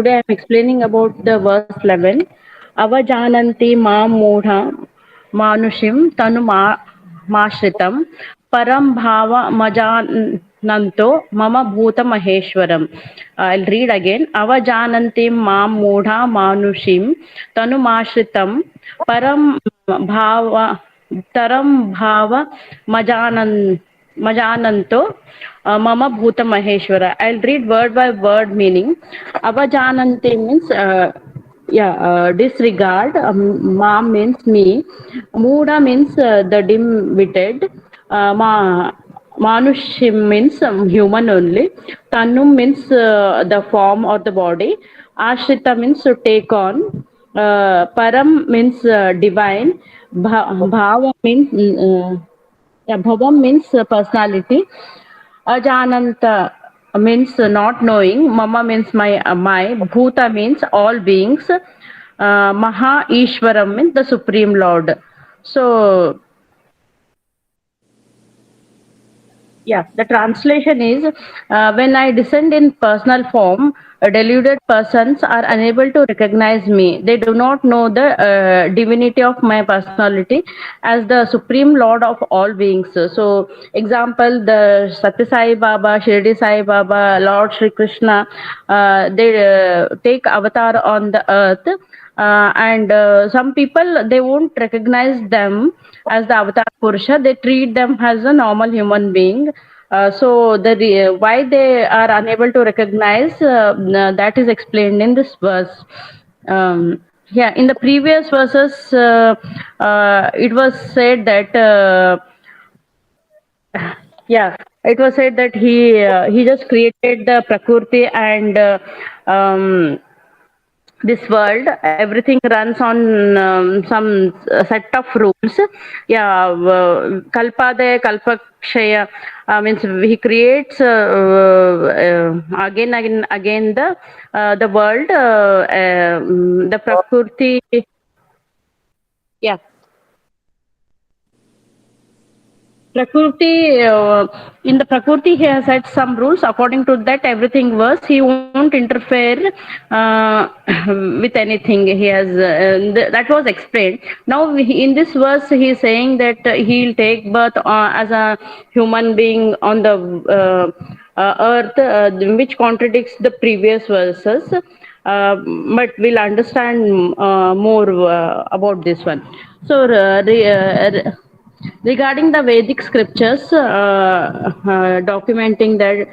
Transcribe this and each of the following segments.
today I'm explaining about the verse 11. Avajananti ma mudha manushim tanu mashritam param bhava majananto mama bhuta maheshwaram. I'll read again. Avajananti ma mudha manushim tanu mashritam param bhava taram bhava majananto mama bhuta maheshwara. I'll read word by word meaning. Avajanante means disregard. Ma means me. Muda means the dim-witted. Manushim means human only. Tanum means the form or the body. Ashrita means to take on. Param means divine. Bhava means bhavam means personality. Ajananta means not knowing. Mama means my. Bhuta means all beings. Maha Ishwaram means the Supreme Lord. So, the translation is when I descend in personal form, deluded persons are unable to recognize me. They do not know the divinity of my personality as the Supreme Lord of all beings. So, example, the Satya Sai Baba, Shirdi Sai Baba, Lord Shri Krishna, they take avatar on the earth. And some people, they won't recognize them as the avatar Purusha. They treat them as a normal human being. So why they are unable to recognize, that is explained in this verse. In the previous verses, it was said that it was said that he just created the Prakriti and this world. Everything runs on some set of rules. Kalpadaya Kalpakshaya means he creates again the world, the Prakriti. Prakriti, in the Prakriti, he has set some rules. According to that, everything works. He won't interfere with anything. He has that was explained. Now, in this verse, he is saying that he'll take birth as a human being on the earth, which contradicts the previous verses. But we'll understand more about this one. So, regarding the Vedic scriptures documenting that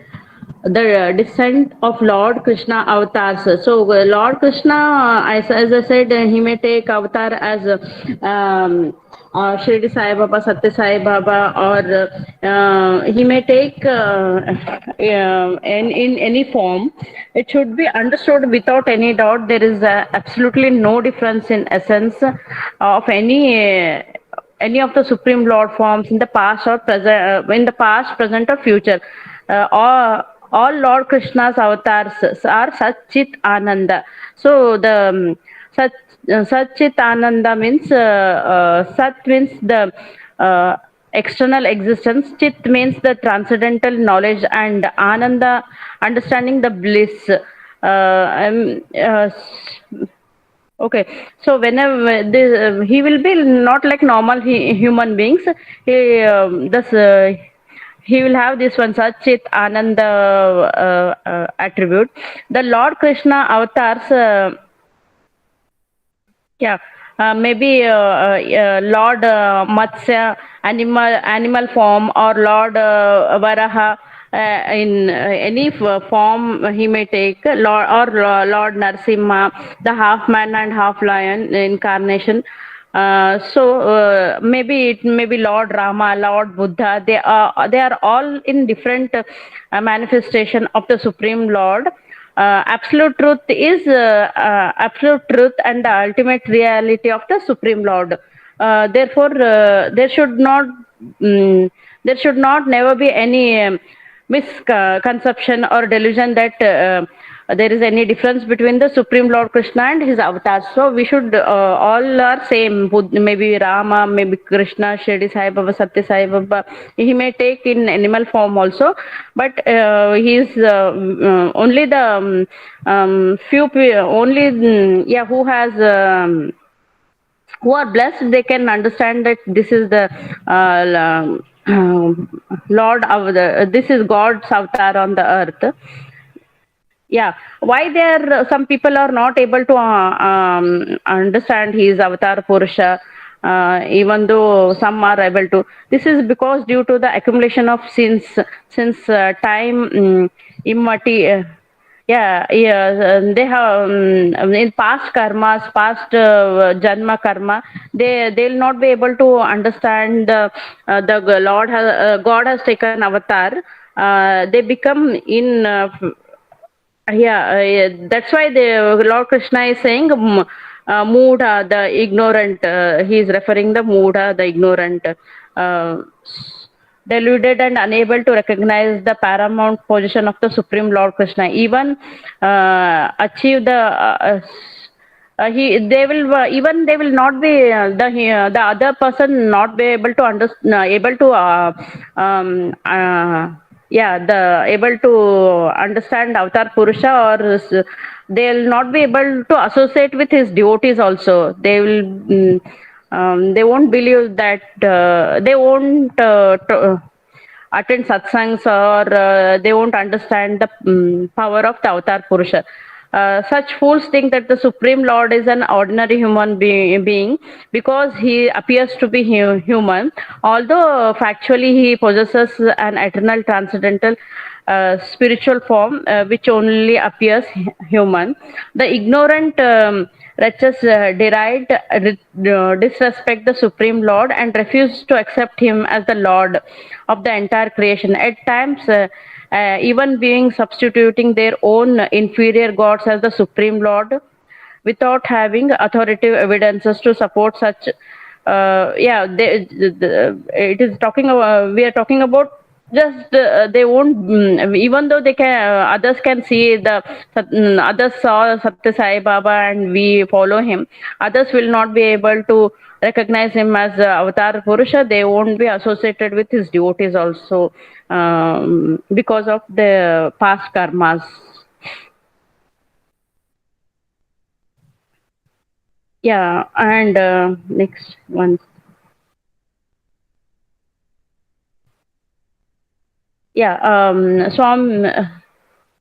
the descent of Lord Krishna avatars. So Lord Krishna, as I said, he may take avatar as Shirdi Sai Baba, Satya Sai Baba, or he may take in any form. It should be understood without any doubt. There is absolutely no difference in essence of any of the Supreme Lord forms in the past or present, present or future. All Lord Krishna's avatars are Satchit Ananda. So the Satchit Ananda means Sat means the external existence. Chit means the transcendental knowledge, and Ananda, understanding the bliss. Okay, so whenever this, he will be not like normal human beings. He will have this one Satchit Ananda attribute. The Lord Krishna avatars, maybe Lord Matsya, animal form, or Lord Varaha. In any form he may take, Lord Narsimha, the half man and half lion incarnation. Maybe it may be Lord Rama, Lord Buddha. They are all in different manifestation of the Supreme Lord. Absolute truth is absolute truth and the ultimate reality of the Supreme Lord. Therefore, there should not never be any misconception or delusion that there is any difference between the Supreme Lord Krishna and his avatars. So we should all are same. Maybe Rama, maybe Krishna, Shirdi Sai Baba, Satya Sai Baba. He may take in animal form also, but he is only the only yeah, who has. Who are blessed, they can understand that this is the Lord of the, this is God's avatar on the earth. Yeah, why there some people are not able to understand his avatar Purusha, even though some are able to. This is because due to the accumulation of sins, since time immortality. Yeah, yeah, they have in past karmas, past janma karma, they'll not be able to understand the Lord has God has taken avatar. They become in yeah, that's why the Lord Krishna is saying Moodha, the ignorant. He is referring the Moodha, the ignorant, uh, deluded and unable to recognize the paramount position of the Supreme Lord Krishna. Even achieve the he they will even they will not be the other person not be able to understand able to yeah, the able to understand avatar Purusha, or they'll not be able to associate with his devotees also. They will they won't believe that they won't attend satsangs, or they won't understand the power of the avatar Purusha. Such fools think that the Supreme Lord is an ordinary human being because he appears to be human, although factually he possesses an eternal transcendental spiritual form which only appears human. The ignorant wretches deride, disrespect the Supreme Lord and refuse to accept him as the Lord of the entire creation. At times, even being substituting their own inferior gods as the Supreme Lord without having authoritative evidences to support such. Yeah, it is talking about, we are talking about just they won't even though they can others can see the others saw Satya Sai Baba and we follow him, others will not be able to recognize him as avatar Purusha. They won't be associated with his devotees also, because of the past karmas. Yeah, and next one. Yeah,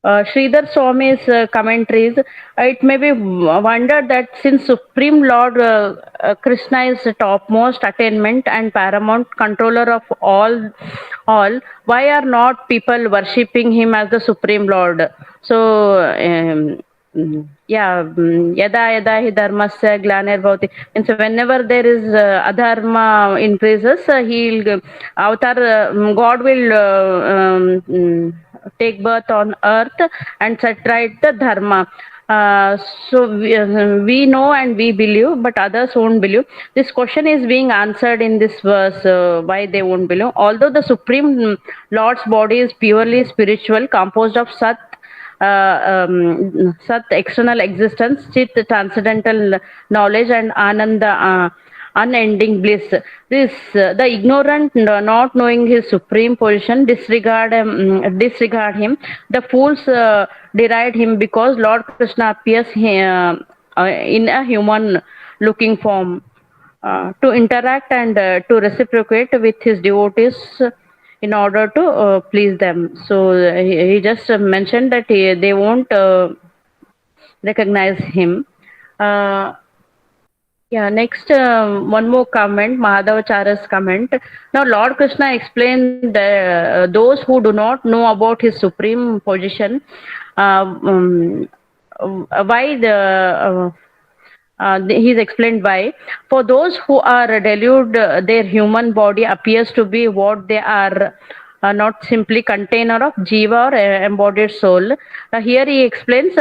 Sridhar Swami's commentaries, it may be wondered that since Supreme Lord Krishna is the topmost attainment and paramount controller of all, why are not people worshipping him as the Supreme Lord? So, yeah, yada yada hi dharmasya glanir means whenever there is adharma increases, he'll avatar God will take birth on earth and set right the dharma. So we know and we believe, but others won't believe. This question is being answered in this verse, why they won't believe. Although the Supreme Lord's body is purely spiritual, composed of Sat, external existence, Chit, transcendental knowledge, and Ananda, unending bliss. This the ignorant, not knowing his supreme position, disregard him. The fools deride him because Lord Krishna appears in a human looking form to interact and to reciprocate with his devotees in order to please them. So he just mentioned that they won't recognize him. Uh, yeah, next one more comment, Mahadavacharya's comment. Now, Lord Krishna explained that those who do not know about his supreme position, why he's explained why. For those who are deluded, their human body appears to be what they are, not simply container of jiva or embodied soul. Here he explains,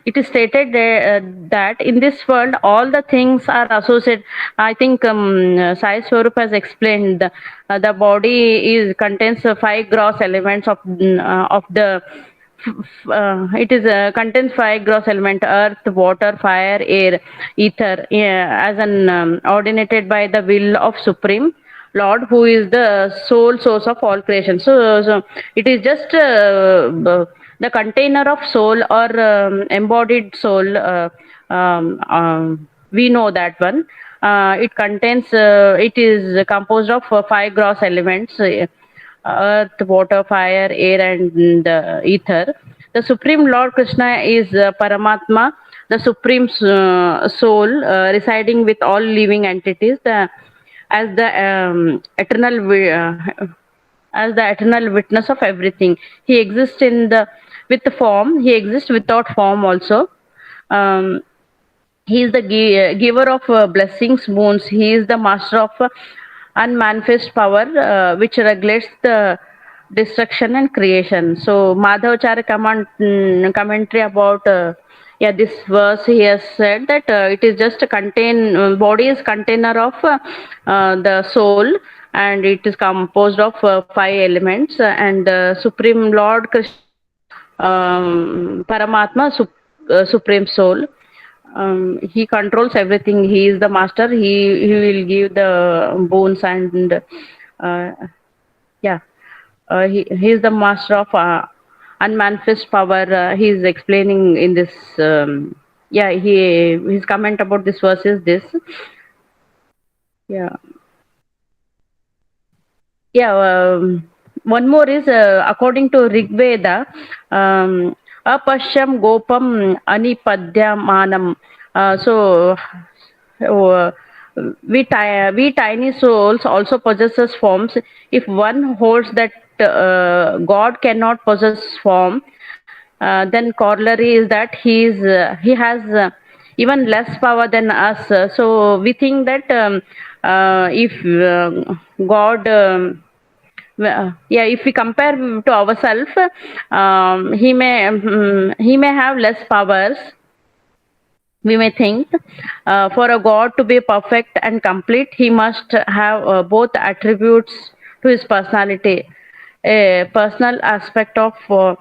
it is stated that in this world all the things are associated. I think Sai Swarup has explained the body is contains five gross elements of the It is contains five gross element: earth, water, fire, air, ether, as an ordinated by the will of Supreme Lord, who is the sole source of all creation. So it is just the container of soul or embodied soul. We know that one. It contains. It is composed of five gross elements: earth, water, fire, air, and ether. The Supreme Lord Krishna is Paramatma, the Supreme Soul, residing with all living entities, as the as the eternal witness of everything. He exists in the with the form. He exists without form also. Um, he is the giver of blessings, boons. He is the master of unmanifest power, which regulates the destruction and creation. So Madhavacharya commentary about this verse, he has said that it is just a body is container of the soul, and it is composed of five elements, and Supreme Lord Krishna is Paramatma, Supreme Soul. He controls everything. He is the master. He will give the boons, and uh, yeah, he is the master of unmanifest power. He is explaining in this. His comment about this verse is this. Yeah. Yeah, one more is according to Rig Veda, apashyam gopam anipadyamanam. So we tiny souls also possesses forms. If one holds that God cannot possess form, then corollary is that he has even less power than us. So we think that if God if we compare to ourselves, he may have less powers. We may think for a God to be perfect and complete, he must have both attributes to his personality, a personal aspect of a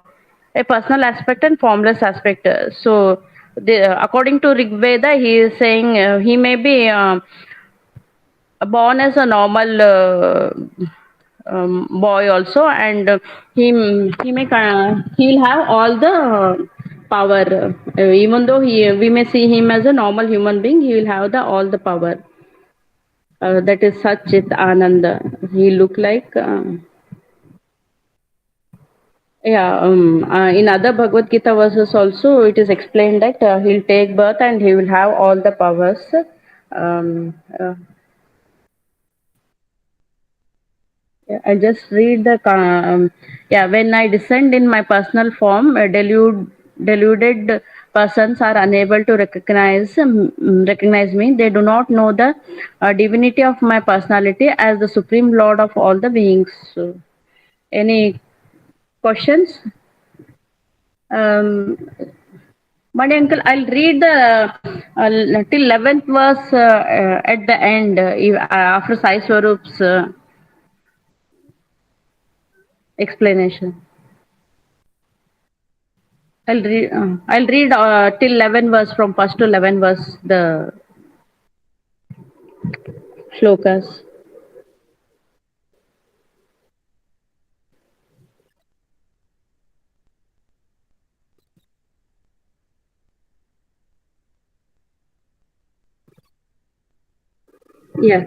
personal aspect and formless aspect. According to Rig Veda, he is saying he may be born as a normal boy also, and he will have all the power. Even though we may see him as a normal human being, he will have the all the power. That is Satchit Ananda. He look like. In other Bhagavad Gita verses also, it is explained that he'll take birth and he will have all the powers. Um, uh, Yeah, I just read the when I descend in my personal form, deluded persons are unable to recognize me. They do not know the divinity of my personality as the supreme lord of all the beings. So, any questions? Um, Mani uncle, I'll read the till 11th verse at the end after Sai Swarup's explanation. I'll read till 11 verse, from first to 11 verse, the shlokas. Yeah.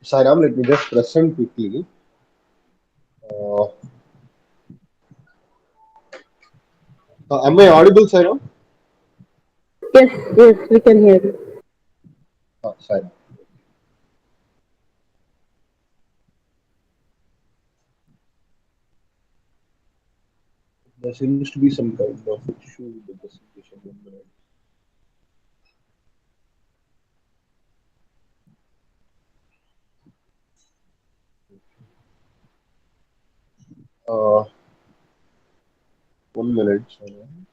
Sairam, let me just present quickly. Uh, am I audible, Sairam? Yes, yes, we can hear you. Sairam. There seems to be some kind of issue with the presentation. 1 minute. Uh, 1 minute, Sairam.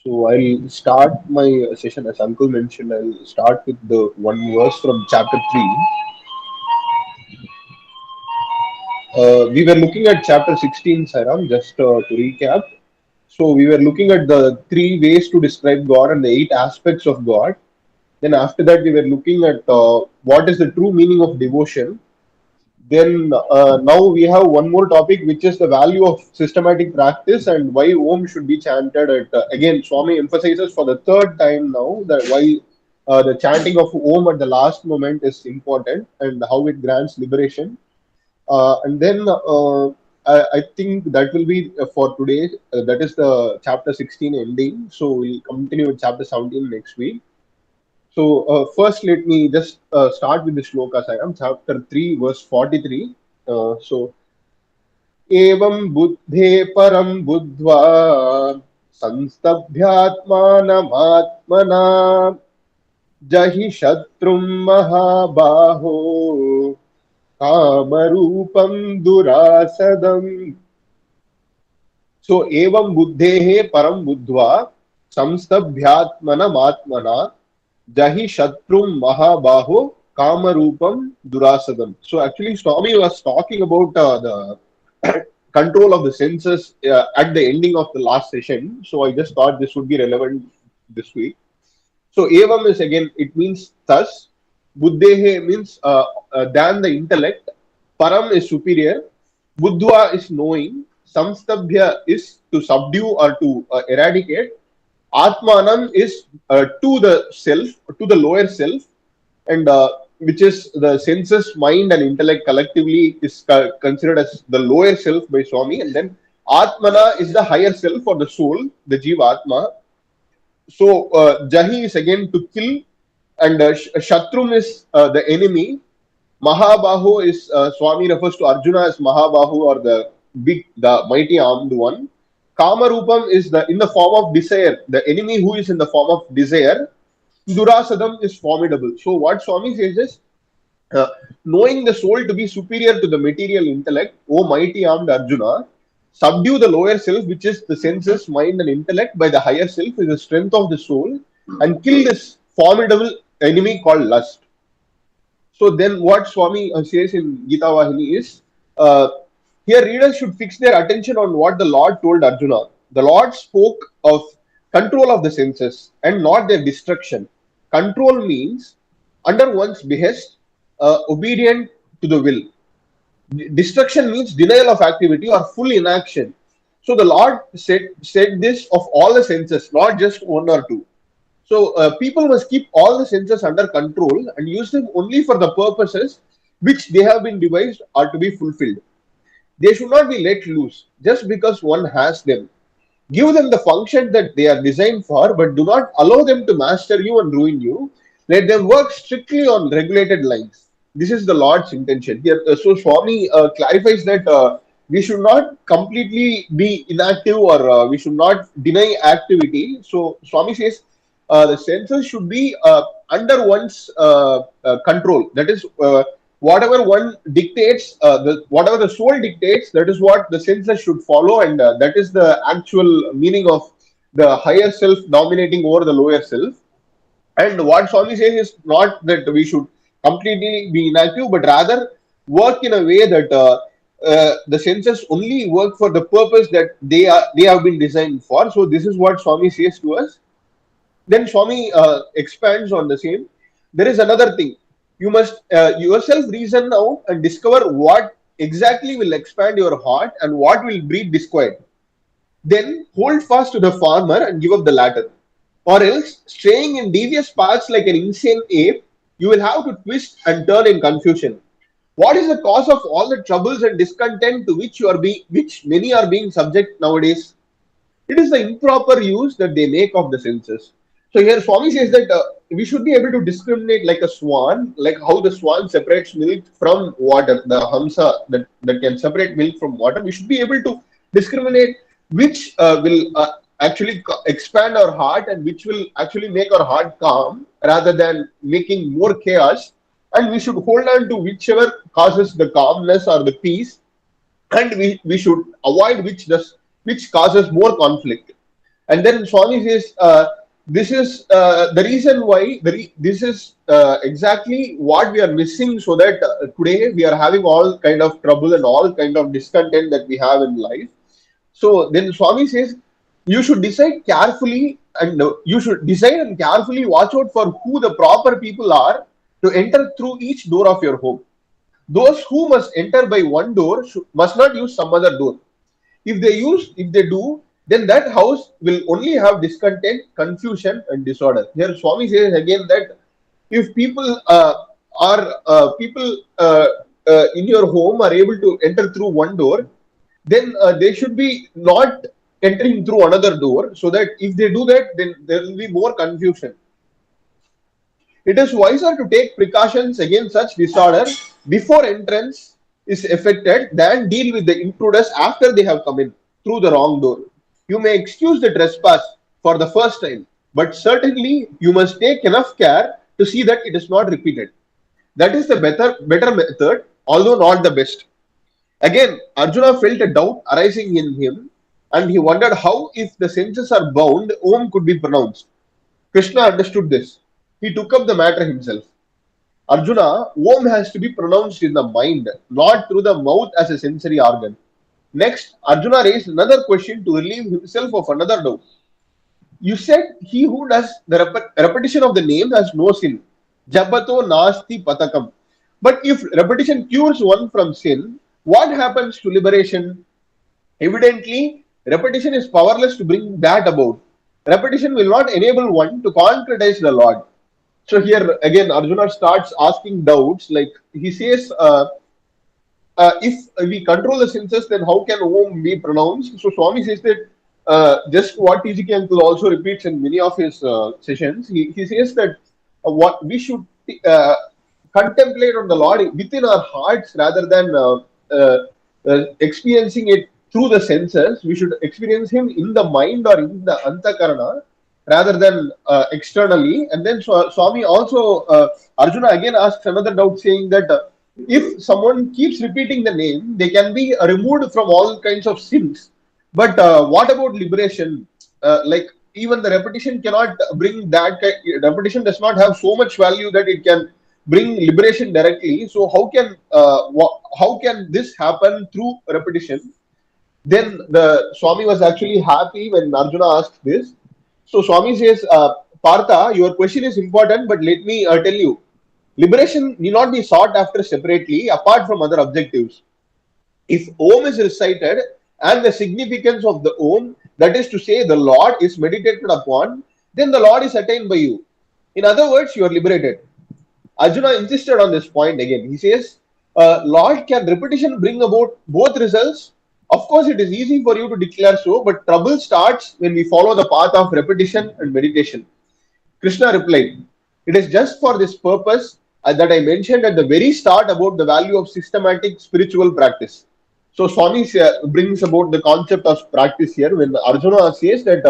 So I'll start my session as Uncle mentioned. I'll start with the one verse from chapter 3. We were looking at chapter 16, Sairam, just to recap. So we were looking at the three ways to describe God and the eight aspects of God. Then after that, we were looking at what is the true meaning of devotion. Then now we have one more topic, which is the value of systematic practice and why Om should be chanted. At again, Swami emphasizes for the third time now that why the chanting of Om at the last moment is important and how it grants liberation. And then I think that will be for today. That is the chapter 16 ending. So we'll continue with chapter 17 next week. So first, let me just start with the shloka. Sairam, chapter 3, verse 43. So, एवं बुद्धे परं बुद्ध्वा संस्तभ्यात्मानमात्मना जहि शत्रुं महाबाहो कामरूपं दुरासदम्. So, evam buddhehe param buddhva samstabhyatmanam jahi shatrum mahabaho kamarupam durasadam. So, actually, Swami was talking about the control of the senses at the ending of the last session. So, I just thought this would be relevant this week. So, evam is again, it means thus. Buddhehe means than the intellect. Param is superior. Buddhva is knowing. Samstabhya is to subdue or to eradicate. Atmanam is to the self, to the lower self, and which is the senses, mind, and intellect collectively is considered as the lower self by Swami. And then Atmana is the higher self or the soul, the Jiva Atma. So Jahi is again to kill, and Shatrum is the enemy. Mahabahu is Swami refers to Arjuna as Mahabahu or the big, the mighty armed one. Kamarupam is the in the form of desire, the enemy who is in the form of desire. Durasadam is formidable. So what Swami says is, uh, knowing the soul to be superior to the material intellect, O mighty armed Arjuna, subdue the lower self, which is the senses, mind, and intellect, by the higher self, is the strength of the soul, and kill this formidable enemy called lust. So then, what Swami says in Gita Vahini is, uh, here readers should fix their attention on what the Lord told Arjuna. The Lord spoke of control of the senses and not their destruction. Control means under one's behest, obedient to the will. Destruction means denial of activity or full inaction. So the Lord said this of all the senses, not just one or two. So people must keep all the senses under control and use them only for the purposes which they have been devised or to be fulfilled. They should not be let loose just because one has them. Give them the function that they are designed for, but do not allow them to master you and ruin you. Let them work strictly on regulated lines. This is the Lord's intention here. So Swami clarifies that we should not completely be inactive or we should not deny activity. So Swami says the senses should be under one's control. That is, whatever one dictates, whatever the soul dictates, that is what the senses should follow, and that is the actual meaning of the higher self dominating over the lower self. And what Swami says is not that we should completely be inactive, but rather work in a way that the senses only work for the purpose that they have been designed for. So this is what Swami says to us. Then Swami expands on the same. There is another thing. You must yourself reason out and discover what exactly will expand your heart and what will breed disquiet. Then hold fast to the former and give up the latter. Or else, straying in devious paths like an insane ape, you will have to twist and turn in confusion. What is the cause of all the troubles and discontent to which many are being subject nowadays? It is the improper use that they make of the senses. So here Swami says that we should be able to discriminate like a swan, like how the swan separates milk from water, the hamsa that can separate milk from water. We should be able to discriminate which will actually expand our heart and which will actually make our heart calm rather than making more chaos. And we should hold on to whichever causes the calmness or the peace, and we should avoid which causes more conflict. And then Swami says, this is the reason why, this is exactly what we are missing, so that today we are having all kind of trouble and all kind of discontent that we have in life. So then Swami says, you should decide carefully, and you should decide and carefully watch out for who the proper people are to enter through each door of your home. Those who must enter by one door must not use some other door. If they do, then that house will only have discontent, confusion, and disorder. Here, Swami says again that if people are people in your home are able to enter through one door, then they should be not entering through another door, so that if they do that, then there will be more confusion. It is wiser to take precautions against such disorder before entrance is effected than deal with the intruders after they have come in through the wrong door. You may excuse the trespass for the first time, but certainly you must take enough care to see that it is not repeated. That is the better method, although not the best. Again, Arjuna felt a doubt arising in him, and he wondered how, if the senses are bound, Om could be pronounced. Krishna understood this. He took up the matter himself. Arjuna, Om has to be pronounced in the mind, not through the mouth as a sensory organ. Next, Arjuna raised another question to relieve himself of another doubt. You said he who does the repetition of the name has no sin. Jabato nasti patakam. But if repetition cures one from sin, what happens to liberation? Evidently, repetition is powerless to bring that about. Repetition will not enable one to concretize the Lord. So here again, Arjuna starts asking doubts. Like he says, if we control the senses, then how can Om be pronounced? So Swami says that just what TGK uncle also repeats in many of his sessions. He says that what we should uh, contemplate on the Lord within our hearts rather than experiencing it through the senses. We should experience Him in the mind or in the antakarana rather than externally. And then Swami also, Arjuna again asks another doubt, saying that if someone keeps repeating the name, they can be removed from all kinds of sins. But what about liberation? Like even the repetition cannot bring that. Repetition does not have so much value that it can bring liberation directly. So how can this happen through repetition? Then the Swami was actually happy when Arjuna asked this. So Swami says, Partha, your question is important, but let me tell you, liberation need not be sought after separately, apart from other objectives. If Om is recited and the significance of the Om, that is to say, the Lord is meditated upon, then the Lord is attained by you. In other words, you are liberated. Arjuna insisted on this point again. He says, Lord, can repetition bring about both results? Of course, it is easy for you to declare so, but trouble starts when we follow the path of repetition and meditation. Krishna replied, it is just for this purpose that I mentioned at the very start about the value of systematic spiritual practice. So Swami brings about the concept of practice here when Arjuna says that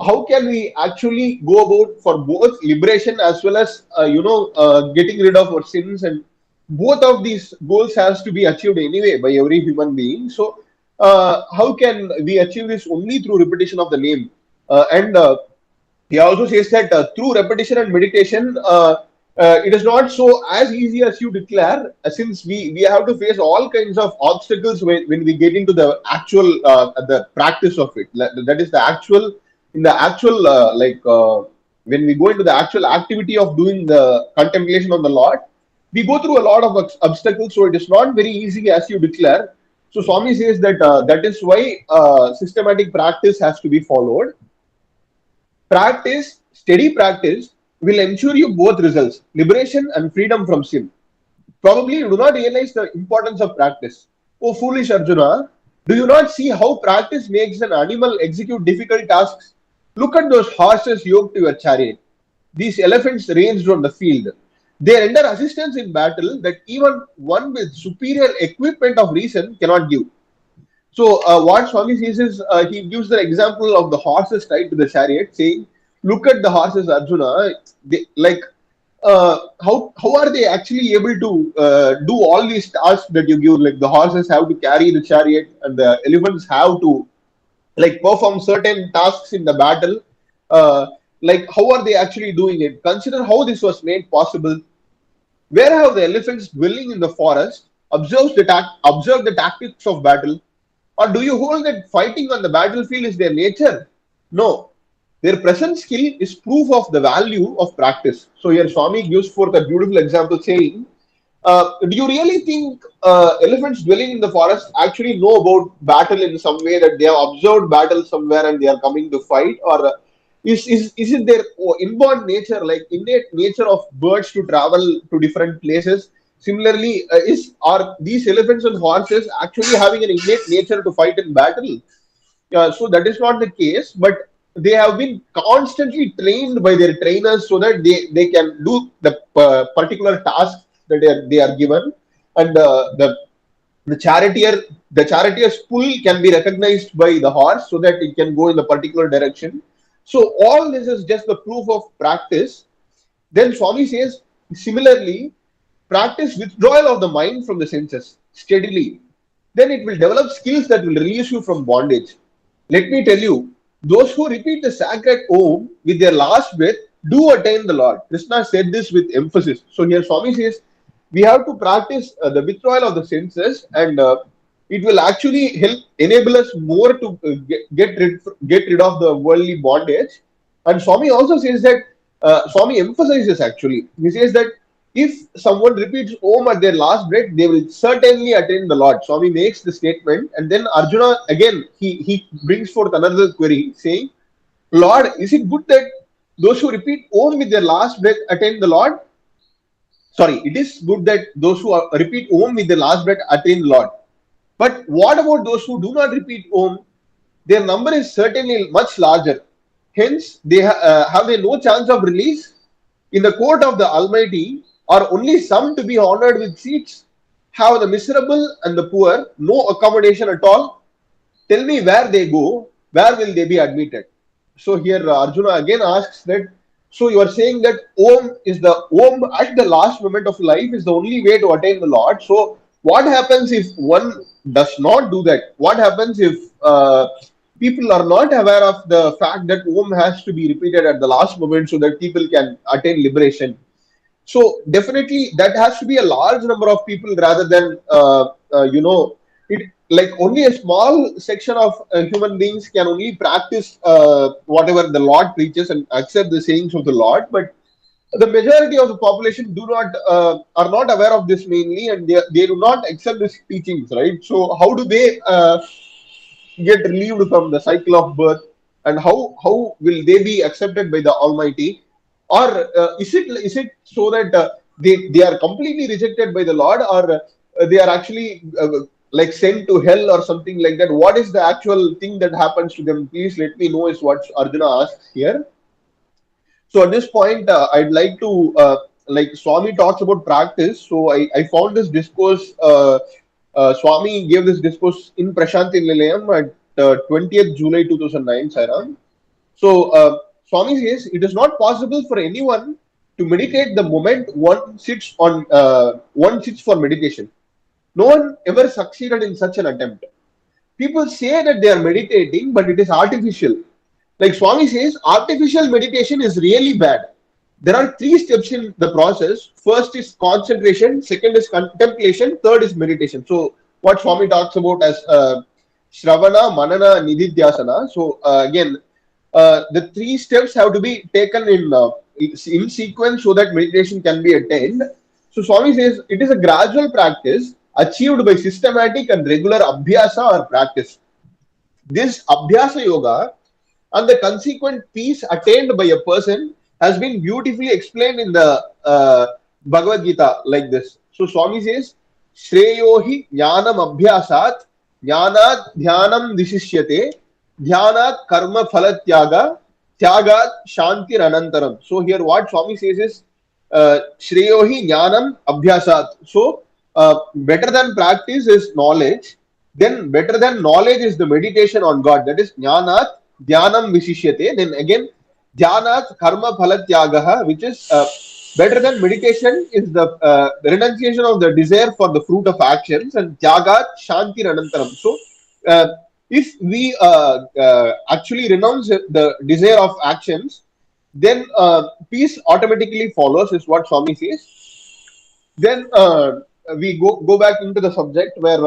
how can we actually go about for both liberation as well as getting rid of our sins, and both of these goals has to be achieved anyway by every human being. So how can we achieve this? Only through repetition of the name. And he also says that through repetition and meditation, it is not so as easy as you declare, since we have to face all kinds of obstacles when we get into the actual the practice of it. That is the actual in the actual when we go into the actual activity of doing the contemplation on the Lord, we go through a lot of obstacles. So it is not very easy as you declare. So Swami says that that is why systematic practice has to be followed. Practice, steady practice will ensure you both results, liberation and freedom from sin. Probably you do not realize the importance of practice. Oh foolish Arjuna, do you not see how practice makes an animal execute difficult tasks? Look at those horses yoked to your chariot, these elephants ranged on the field. They render assistance in battle that even one with superior equipment of reason cannot give. So what Swami says is he gives the example of the horses tied to the chariot, saying, "Look at the horses, Arjuna. They, like how are they actually able to do all these tasks that you give? Like the horses have to carry the chariot, and the elephants have to like perform certain tasks in the battle. Uh, like how are they actually doing it? Consider how this was made possible. Where have the elephants dwelling in the forest observed the tactics of battle? Or do you hold that fighting on the battlefield is their nature? No. Their present skill is proof of the value of practice. So here Swami gives forth a beautiful example saying, do you really think elephants dwelling in the forest actually know about battle in some way, that they have observed battle somewhere and they are coming to fight? Or is it their inborn nature, like innate nature of birds to travel to different places? Similarly, are these elephants and horses actually having an innate nature to fight in battle? So that is not the case, but they have been constantly trained by their trainers so that they can do the particular task that they are given, and the charioteer's pull can be recognized by the horse so that it can go in the particular direction. So all this is just the proof of practice. Then Swami says, similarly, practice withdrawal of the mind from the senses steadily. Then it will develop skills that will release you from bondage. Let me tell you, those who repeat the sacred Om with their last breath do attain the Lord. Krishna said this with emphasis. So here Swami says, we have to practice the withdrawal of the senses, and it will actually help enable us more to get rid of the worldly bondage. And Swami also says that, Swami emphasizes actually, he says that if someone repeats Om at their last breath, they will certainly attain the Lord. Swami makes the statement, and then Arjuna again he brings forth another query saying, Lord, is it good that those who repeat Om with their last breath attain the Lord? Sorry, it is good that those who repeat Om with their last breath attain the Lord. But what about those who do not repeat Om? Their number is certainly much larger. Hence, have they no chance of release? In the court of the Almighty, are only some to be honored with seats? Have the miserable and the poor no accommodation at all? Tell me where they go, where will they be admitted? So here Arjuna again asks that, so you are saying that Om at the last moment of life is the only way to attain the Lord. So what happens if one does not do that? What happens if people are not aware of the fact that Om has to be repeated at the last moment so that people can attain liberation? So definitely that has to be a large number of people rather than it, like only a small section of human beings can only practice whatever the Lord preaches and accept the sayings of the Lord. But the majority of the population do not are not aware of this mainly, and they do not accept these teachings, right? So how do they get relieved from the cycle of birth, and how will they be accepted by the Almighty? Or is it so that they are completely rejected by the Lord, or they are actually like sent to hell or something like that? What is the actual thing that happens to them? Please let me know, is what Arjuna asks here. So at this point, I'd like to like Swami talks about practice. So I found this discourse. Swami gave this discourse in Prashanti Nilayam at 20th July 2009, Sairam. So Swami says it is not possible for anyone to meditate the moment one sits for meditation. No one ever succeeded in such an attempt. People say that they are meditating, but it is artificial. Like Swami says, artificial meditation is really bad. There are three steps in the process. First is concentration, second is contemplation, third is meditation. So what Swami talks about as Shravana, Manana, Nididhyasana. So again, the three steps have to be taken in sequence so that meditation can be attained. So Swami says it is a gradual practice achieved by systematic and regular abhyasa or practice. This abhyasa yoga and the consequent peace attained by a person has been beautifully explained in the Bhagavad Gita like this. So Swami says, Shreyohi jnanam abhyasat, jnanat dhyanam visishyate, dhyanat karma phalatyaga, tyagat shantir anantaram. So here what Swami says is, Shreyohi jnanam abhyasat. So better than practice is knowledge. Then better than knowledge is the meditation on God. That is jnanat dhyanam visishyate. Then again, dhyanat karma phalatyagaha, which is better than meditation is the renunciation of the desire for the fruit of actions, and tyagat shanti anantaram. So If we actually renounce the desire of actions, then peace automatically follows, is what Swami says. Then we go back into the subject where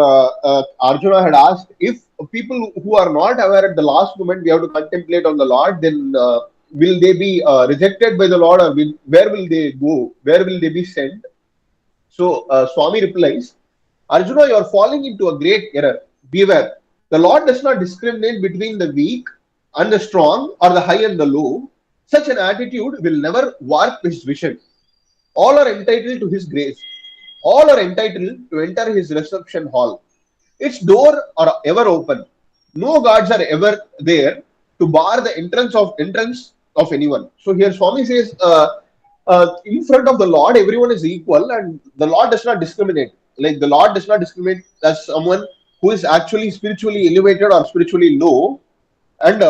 Arjuna had asked if people who are not aware at the last moment we have to contemplate on the Lord, then will they be rejected by the Lord, or where will they go? Where will they be sent? So Swami replies, Arjuna, you are falling into a great error. Beware. The Lord does not discriminate between the weak and the strong or the high and the low. Such an attitude will never warp his vision. All are entitled to his grace. All are entitled to enter his reception hall. Its doors are ever open. No guards are ever there to bar the entrance of anyone. So here Swami says, in front of the Lord, everyone is equal, and the Lord does not discriminate. Like the Lord does not discriminate as someone who is actually spiritually elevated or spiritually low, and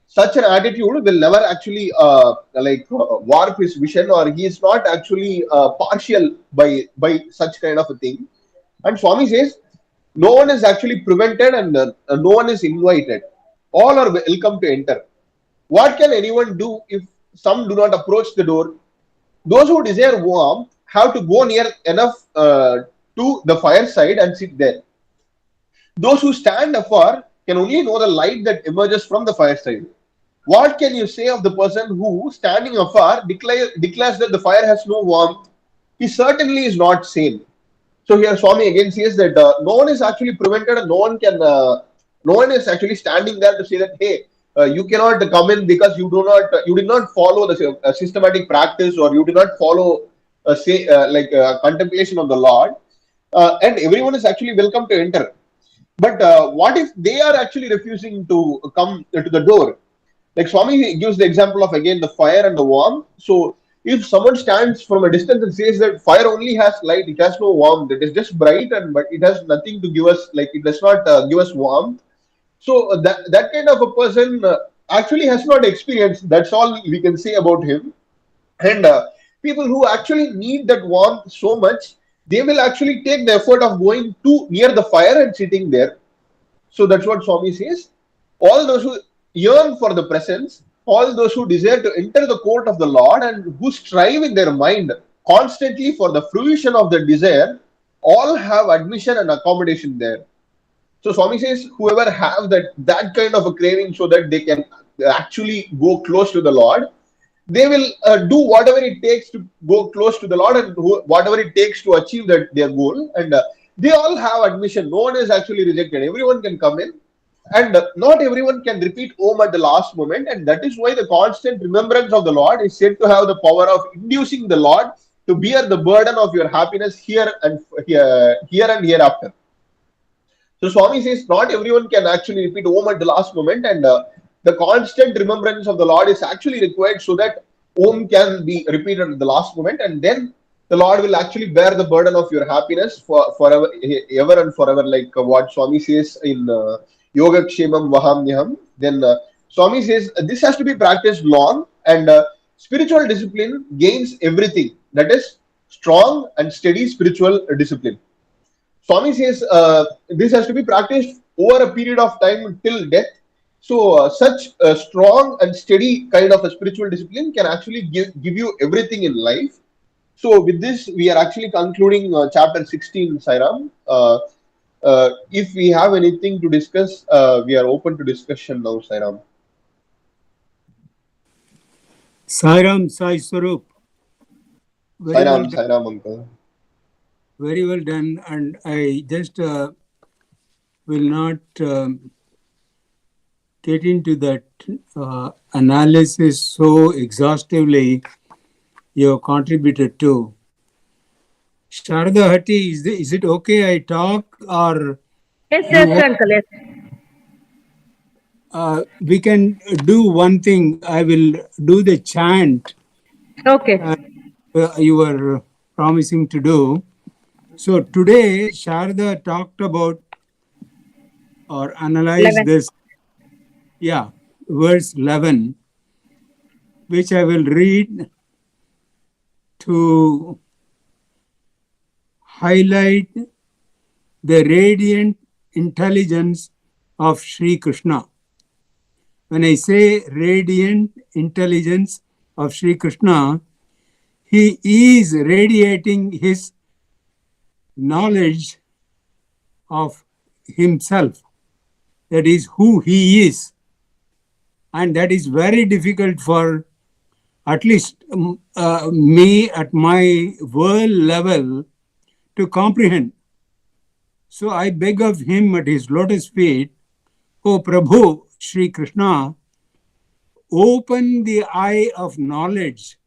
such an attitude will never actually warp his vision, or he is not actually partial by such kind of a thing. And Swami says, no one is actually prevented, and no one is invited. All are welcome to enter. What can anyone do if some do not approach the door? Those who desire warmth have to go near enough to the fireside and sit there. Those who stand afar can only know the light that emerges from the fireside. What can you say of the person who, standing afar, declares that the fire has no warmth? He certainly is not sane. So here Swami again says that no one is actually prevented, and no one is actually standing there to say that, hey, you cannot come in because you did not follow the systematic practice, or you did not follow contemplation of the Lord, and everyone is actually welcome to enter. But what if they are actually refusing to come to the door? Like Swami gives the example of again the fire and the warmth. So if someone stands from a distance and says that fire only has light, it has no warmth, it is just bright, and but it has nothing to give us, like it does not give us warmth. So that kind of a person actually has not experienced. That's all we can say about him. And people who actually need that warmth so much, they will actually take the effort of going to near the fire and sitting there. So that's what Swami says. All those who yearn for the presence, all those who desire to enter the court of the Lord, and who strive in their mind constantly for the fruition of the desire, all have admission and accommodation there. So Swami says, whoever have that kind of a craving, so that they can actually go close to the Lord, they will do whatever it takes to go close to the Lord, and whatever it takes to achieve their goal. And they all have admission. No one is actually rejected. Everyone can come in, and not everyone can repeat Om at the last moment. And that is why the constant remembrance of the Lord is said to have the power of inducing the Lord to bear the burden of your happiness here and hereafter. So Swami says not everyone can actually repeat Om at the last moment, and the constant remembrance of the Lord is actually required so that Om can be repeated at the last moment, and then the Lord will actually bear the burden of your happiness for forever, ever and forever, like what Swami says in Yoga Kshemam Vahamyaham. Then Swami says this has to be practiced long, and spiritual discipline gains everything. That is strong and steady spiritual discipline. Swami says this has to be practiced over a period of time till death. So, such a strong and steady kind of a spiritual discipline can actually give you everything in life. So, with this, we are actually concluding chapter 16, Sairam. If we have anything to discuss, we are open to discussion now, Sairam. Sairam, Sai Swarup. Very well Sairam, done. Sairam, uncle. Very well done. And I just will not get into that analysis so exhaustively you have contributed to. Sharada Hatti, is it okay I talk, or Yes, yes, uncle. Yes. we can do one thing? I will do the chant Okay. you were promising to do. So today, Sharda talked about or analyzed 11. this, verse 11, which I will read to highlight the radiant intelligence of Sri Krishna. When I say radiant intelligence of Sri Krishna, he is radiating his knowledge of himself. That is who he is. And that is very difficult for at least me at my world level to comprehend. So I beg of him at his lotus feet, O Prabhu, Sri Krishna, open the eye of knowledge,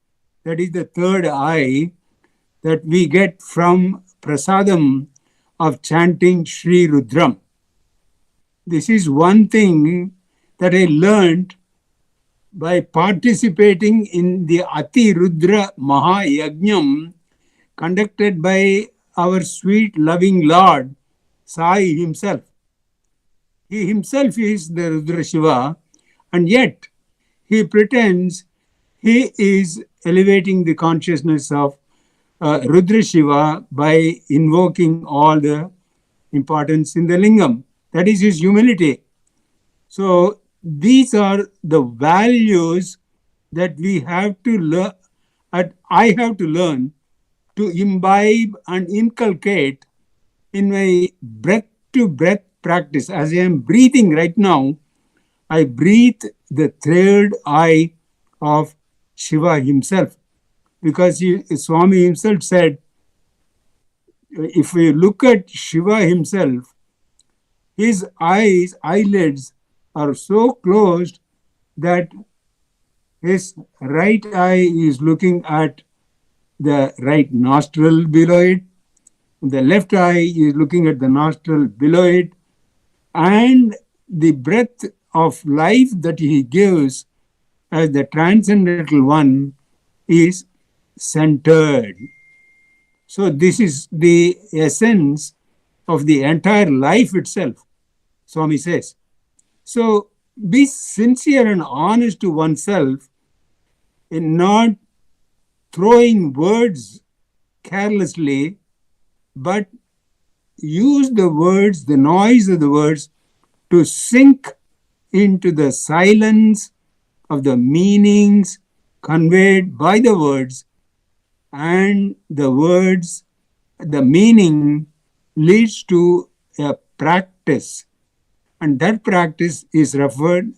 that is the third eye that we get from prasadam of chanting Sri Rudram. This is one thing that I learned by participating in the Ati Rudra Mahayajnam conducted by our sweet loving Lord, Sai himself. He himself is the Rudra Shiva, and yet he pretends he is elevating the consciousness of Rudra Shiva by invoking all the importance in the lingam. That is his humility. So these are the values that we have to learn, I have to learn to imbibe and inculcate in my breath to breath practice. As I am breathing right now, I breathe the third eye of Shiva himself, because Swami himself said, if we look at Shiva himself, his eyelids are so closed that his right eye is looking at the right nostril below it, the left eye is looking at the nostril below it, and the breath of life that he gives as the transcendental one is centered. So this is the essence of the entire life itself, Swami says. So be sincere and honest to oneself in not throwing words carelessly, but use the words, the noise of the words, to sink into the silence of the meanings conveyed by the words, and the words, the meaning leads to a practice, and that practice is referred,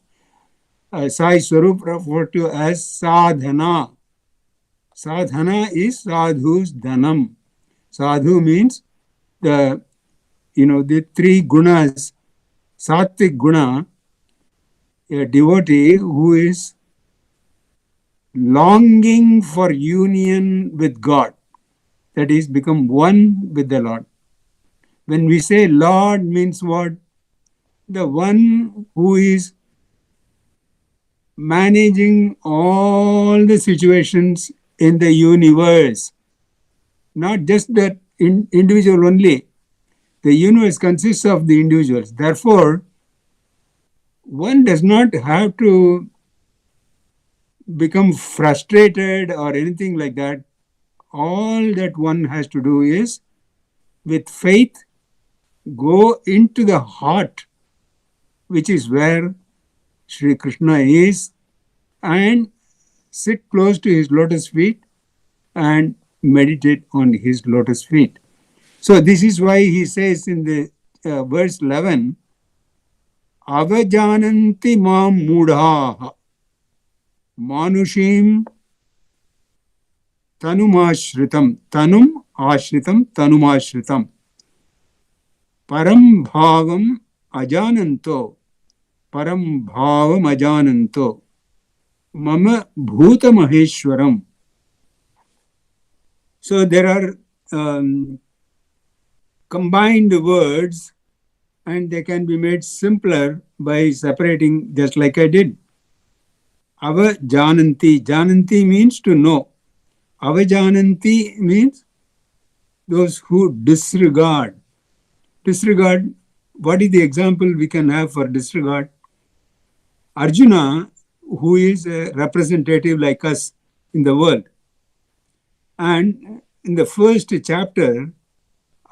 Sai Swarup referred to as sadhana. Sadhana is sadhu's dhanam. Sadhu means the three gunas. Sattvic guna, a devotee who is longing for union with God, that is, become one with the Lord. When we say Lord means what? The one who is managing all the situations in the universe, not just that individual only. The universe consists of the individuals. Therefore, one does not have to become frustrated or anything like that. All that one has to do is, with faith, go into the heart, which is where Sri Krishna is, and sit close to his lotus feet and meditate on his lotus feet. So this is why he says in the verse 11, Avajananti mam mudhaha manushim tanumashritam tanumashritam param bhavam ajananto mama bhuta maheshwaram. So there are combined words, and they can be made simpler by separating, just like I did. Avajananti. Jananti means to know. Avajananti means those who disregard. Disregard, what is the example we can have for disregard? Arjuna, who is a representative like us in the world. And in the first chapter,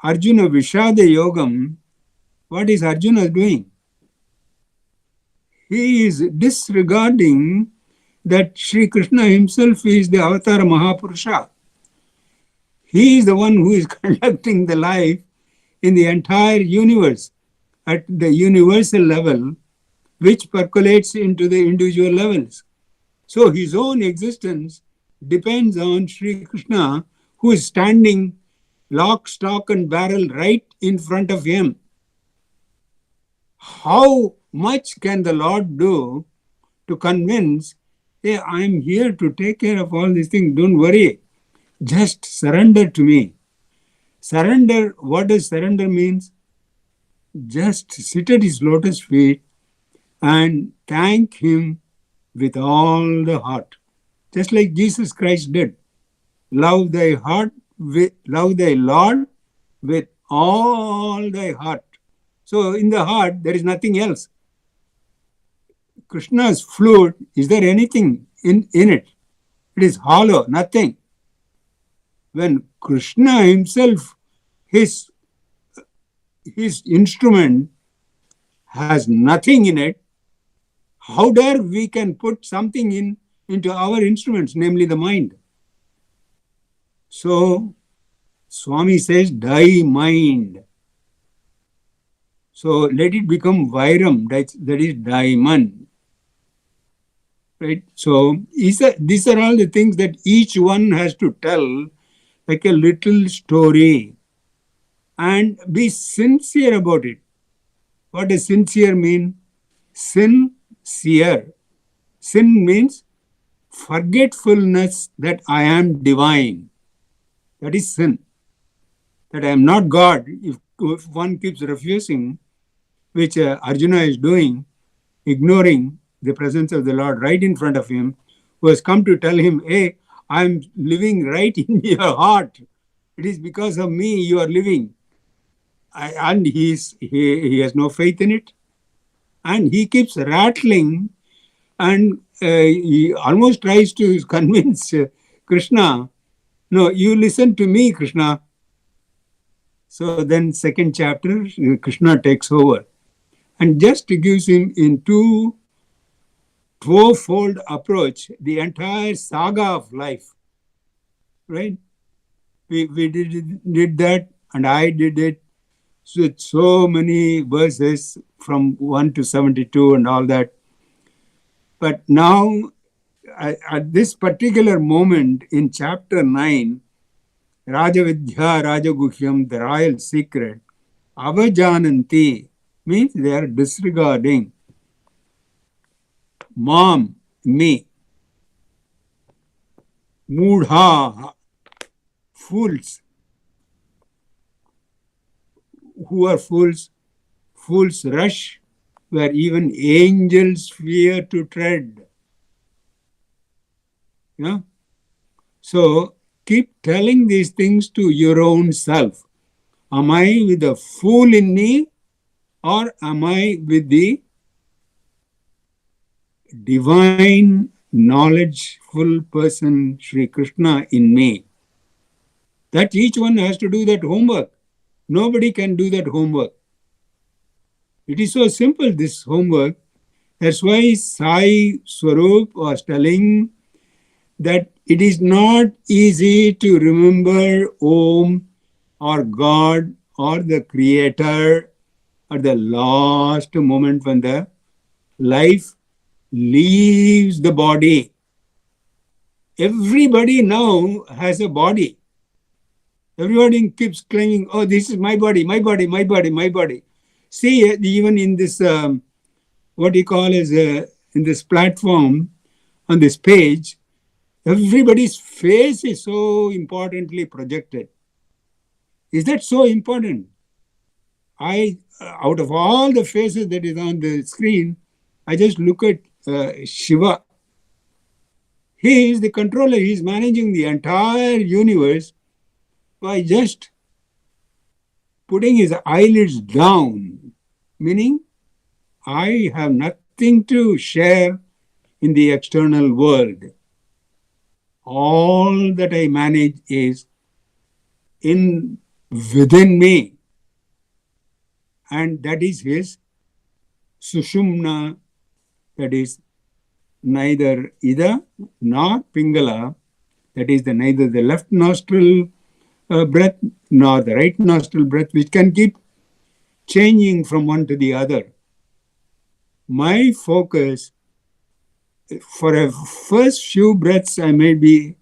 Arjuna Vishada Yogam, what is Arjuna doing? he is disregarding that Sri Krishna himself is the Avatar Mahapurusha. He is the one who is conducting the life in the entire universe at the universal level, which percolates into the individual levels. So his own existence depends on Sri Krishna, who is standing lock, stock, and barrel right in front of him. How much can the Lord do to convince, hey, I'm here to take care of all these things, don't worry, just surrender to me. Surrender, what does surrender means? Just sit at his lotus feet and thank him with all the heart. Just like Jesus Christ did. Love thy heart, love thy Lord with all thy heart. So in the heart, there is nothing else. Krishna's flute, is there anything in it? It is hollow, nothing. When Krishna himself, his instrument has nothing in it, how dare we can put something into our instruments, namely the mind? So Swami says, thy mind. So let it become Vairam, that is diamond. Right? So these are all the things that each one has to tell, like a little story, and be sincere about it. What does sincere mean? Sincere. Sin means forgetfulness that I am divine. That is sin. That I am not God. If one keeps refusing, which Arjuna is doing, ignoring the presence of the Lord right in front of him, who has come to tell him, hey, I'm living right in your heart. It is because of me you are living. And he has no faith in it. And he keeps rattling, and he almost tries to convince Krishna, no, you listen to me, Krishna. So then second chapter, Krishna takes over and just gives him in twofold approach the entire saga of life. Right? We did that, and I did it with so many verses from 1 to 72 and all that. But now, at this particular moment in chapter 9, Rajavidya Rajaguhyam, the royal secret, avajananti means they are disregarding. Mom, me. Mudha, fools. Who are fools? Fools rush where even angels fear to tread. Yeah? So keep telling these things to your own self. Am I with the fool in me, or am I with the divine, knowledgeful person, Sri Krishna, in me? That each one has to do that homework. Nobody can do that homework. It is so simple, this homework. That's why Sai Swarup was telling that it is not easy to remember Om or God or the Creator at the last moment when the life leaves the body. Everybody now has a body. Everybody keeps claiming, oh, this is my body, my body, my body, my body. See, even in this, what you call as in this platform, on this page, everybody's face is so importantly projected. Is that so important? Out of all the faces that is on the screen, I just look at Shiva. He is the controller. He is managing the entire universe by just putting his eyelids down, meaning I have nothing to share in the external world. All that I manage is within me, and that is his Sushumna that is neither Ida nor Pingala, that is neither the left nostril breath nor the right nostril breath, which can keep changing from one to the other. My focus for a first few breaths, I may be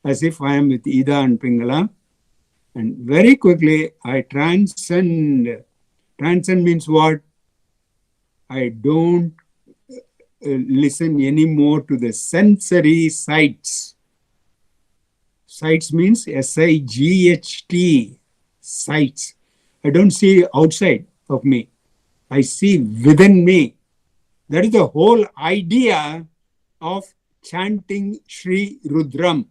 as if I am with Ida and Pingala, and very quickly I transcend. Transcend means what? I don't listen anymore to the sensory sights. Sights means S-I-G-H-T, sights. I don't see outside of me. I see within me. That is the whole idea of chanting Sri Rudram.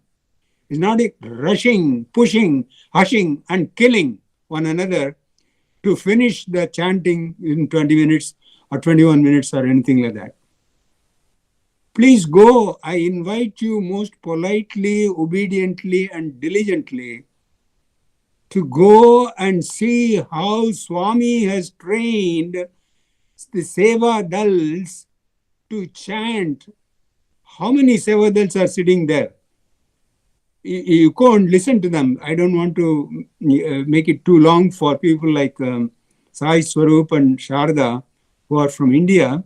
It's not a rushing, pushing, hushing, and killing one another to finish the chanting in 20 minutes or 21 minutes or anything like that. Please go. I invite you most politely, obediently, and diligently to go and see how Swami has trained the Seva Dals to chant. How many Seva Dals are sitting there? You can't listen to them. I don't want to make it too long for people like Sai Swarup and Sharda who are from India.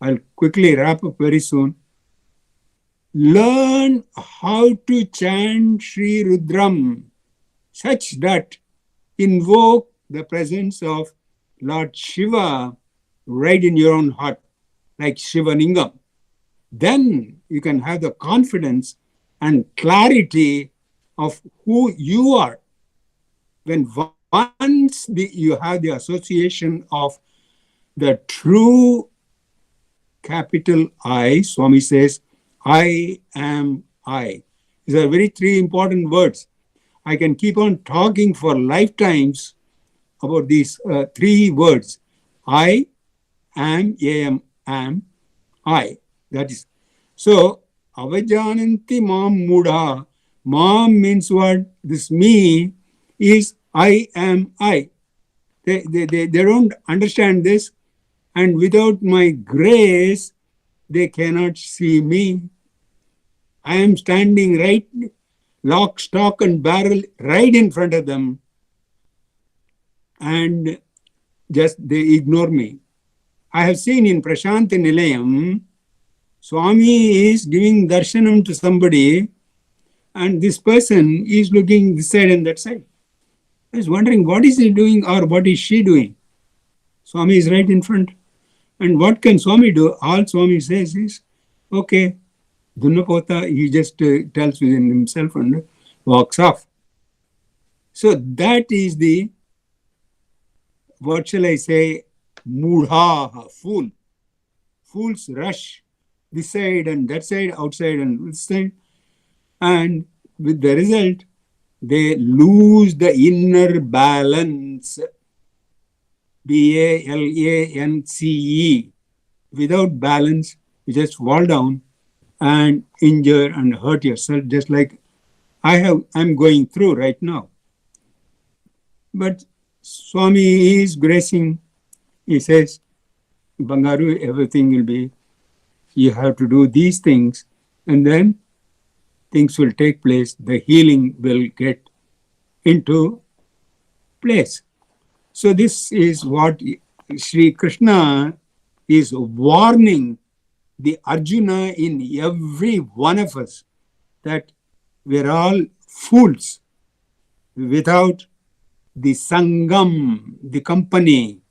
I'll quickly wrap up very soon. Learn how to chant Sri Rudram such that invoke the presence of Lord Shiva right in your own heart, like Shivalingam. Then you can have the confidence and clarity of who you are. When once you have the association of the true capital I, Swami says, I am I. These are very three important words. I can keep on talking for lifetimes about these three words. I am, I. That is. So, avajananti mam mudha. Mam means what? This me is I am I. They don't understand this. And without my grace, they cannot see me. I am standing right, lock, stock, and barrel right in front of them. And just they ignore me. I have seen in Prashanti Nilayam, Swami is giving darshanam to somebody, and this person is looking this side and that side. I was wondering, what is he doing or what is she doing? Swami is right in front. And what can Swami do? All Swami says is, okay, Dunnapota, he just tells within himself and walks off. So that is the, what shall I say, mudha, fool. Fools rush this side and that side, outside and this side. And with the result, they lose the inner balance. B-A-L-A-N-C-E. Without balance, you just fall down and injure and hurt yourself, just like I'm going through right now. But Swami is gracing. He says, Bangaru, everything will be, you have to do these things, and then things will take place. The healing will get into place. So this is what Sri Krishna is warning the Arjuna in every one of us, that we're all fools without the sangam, the company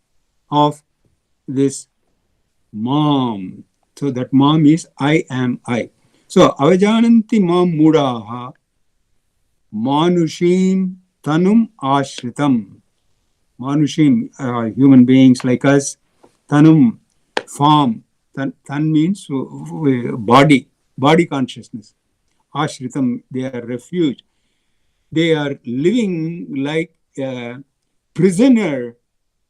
of this mom. So that mom is I am I. So avajananti mam mudaha manushim tanum ashritam. Manushim, human beings like us. Tanum, form. Tan means body consciousness. Ashritam, they are refuge. They are living like a prisoner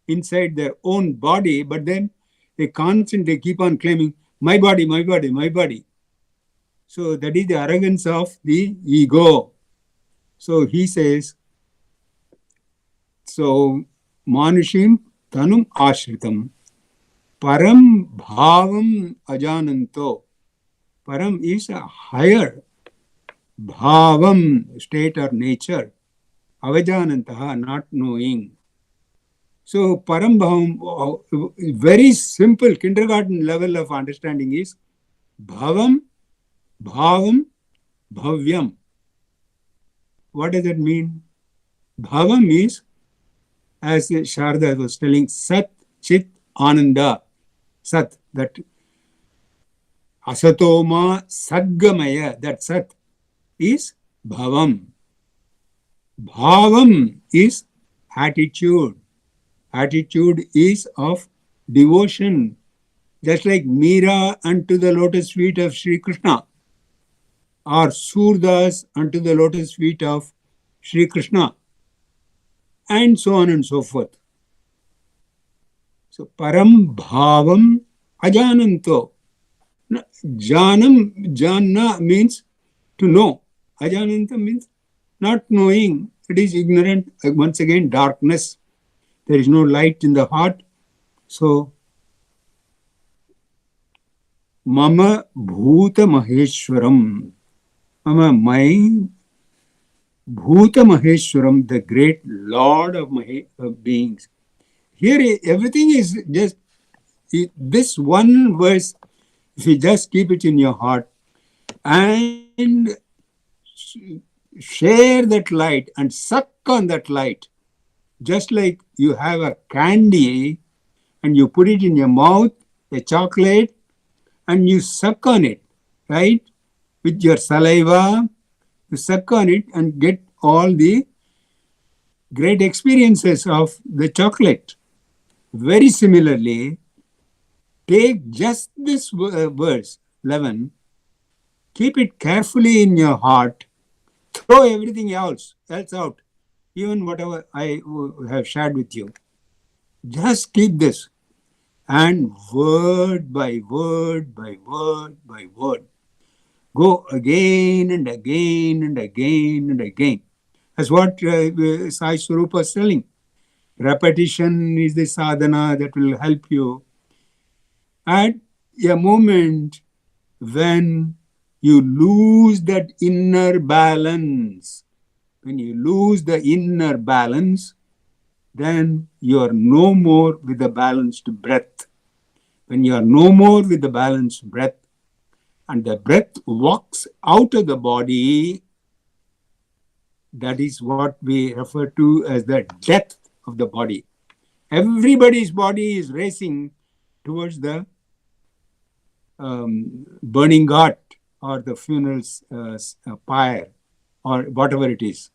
inside their own body, but then they constantly keep on claiming, my body, my body, my body. So that is the arrogance of the ego. So he says, so Manushim Tanum Ashritam. Param bhavam ajananto. Param is a higher bhavam, state or nature. Avajanantaha, not knowing. So param bhavam, very simple kindergarten level of understanding is bhavam, bhavam, bhavyam. What does that mean? Bhavam is, as Sharda was telling, Sat, Chit, Ananda. Sat, that Asatoma, Sadgamaya, that Sat is Bhavam. Bhavam is attitude. Attitude is of devotion. Just like Meera unto the lotus feet of Sri Krishna, or Surdas unto the lotus feet of Sri Krishna, and so on and so forth. So, param bhavam ajananto. Janam, jana means to know. Ajananta means not knowing. It is ignorant. Once again, darkness. There is no light in the heart. So, mama bhuta maheshwaram. Mama, my bhuta maheshwaram, the great Lord of beings. Here, everything is just this one verse. If you just keep it in your heart and share that light and suck on that light, just like you have a candy and you put it in your mouth, a chocolate, and you suck on it, right? With your saliva, you suck on it and get all the great experiences of the chocolate. Very similarly, take just this verse 11, keep it carefully in your heart, throw everything else out, even whatever I have shared with you. Just keep this, and word by word by word by word, go again and again and again and again. That's what Sai Swarupa is telling. Repetition is the sadhana that will help you. At a moment when you lose that inner balance, when you lose the inner balance, then you are no more with the balanced breath. When you are no more with the balanced breath, and the breath walks out of the body, that is what we refer to as the death of the body. Everybody's body is racing towards the burning ghat or the funeral pyre or whatever it is,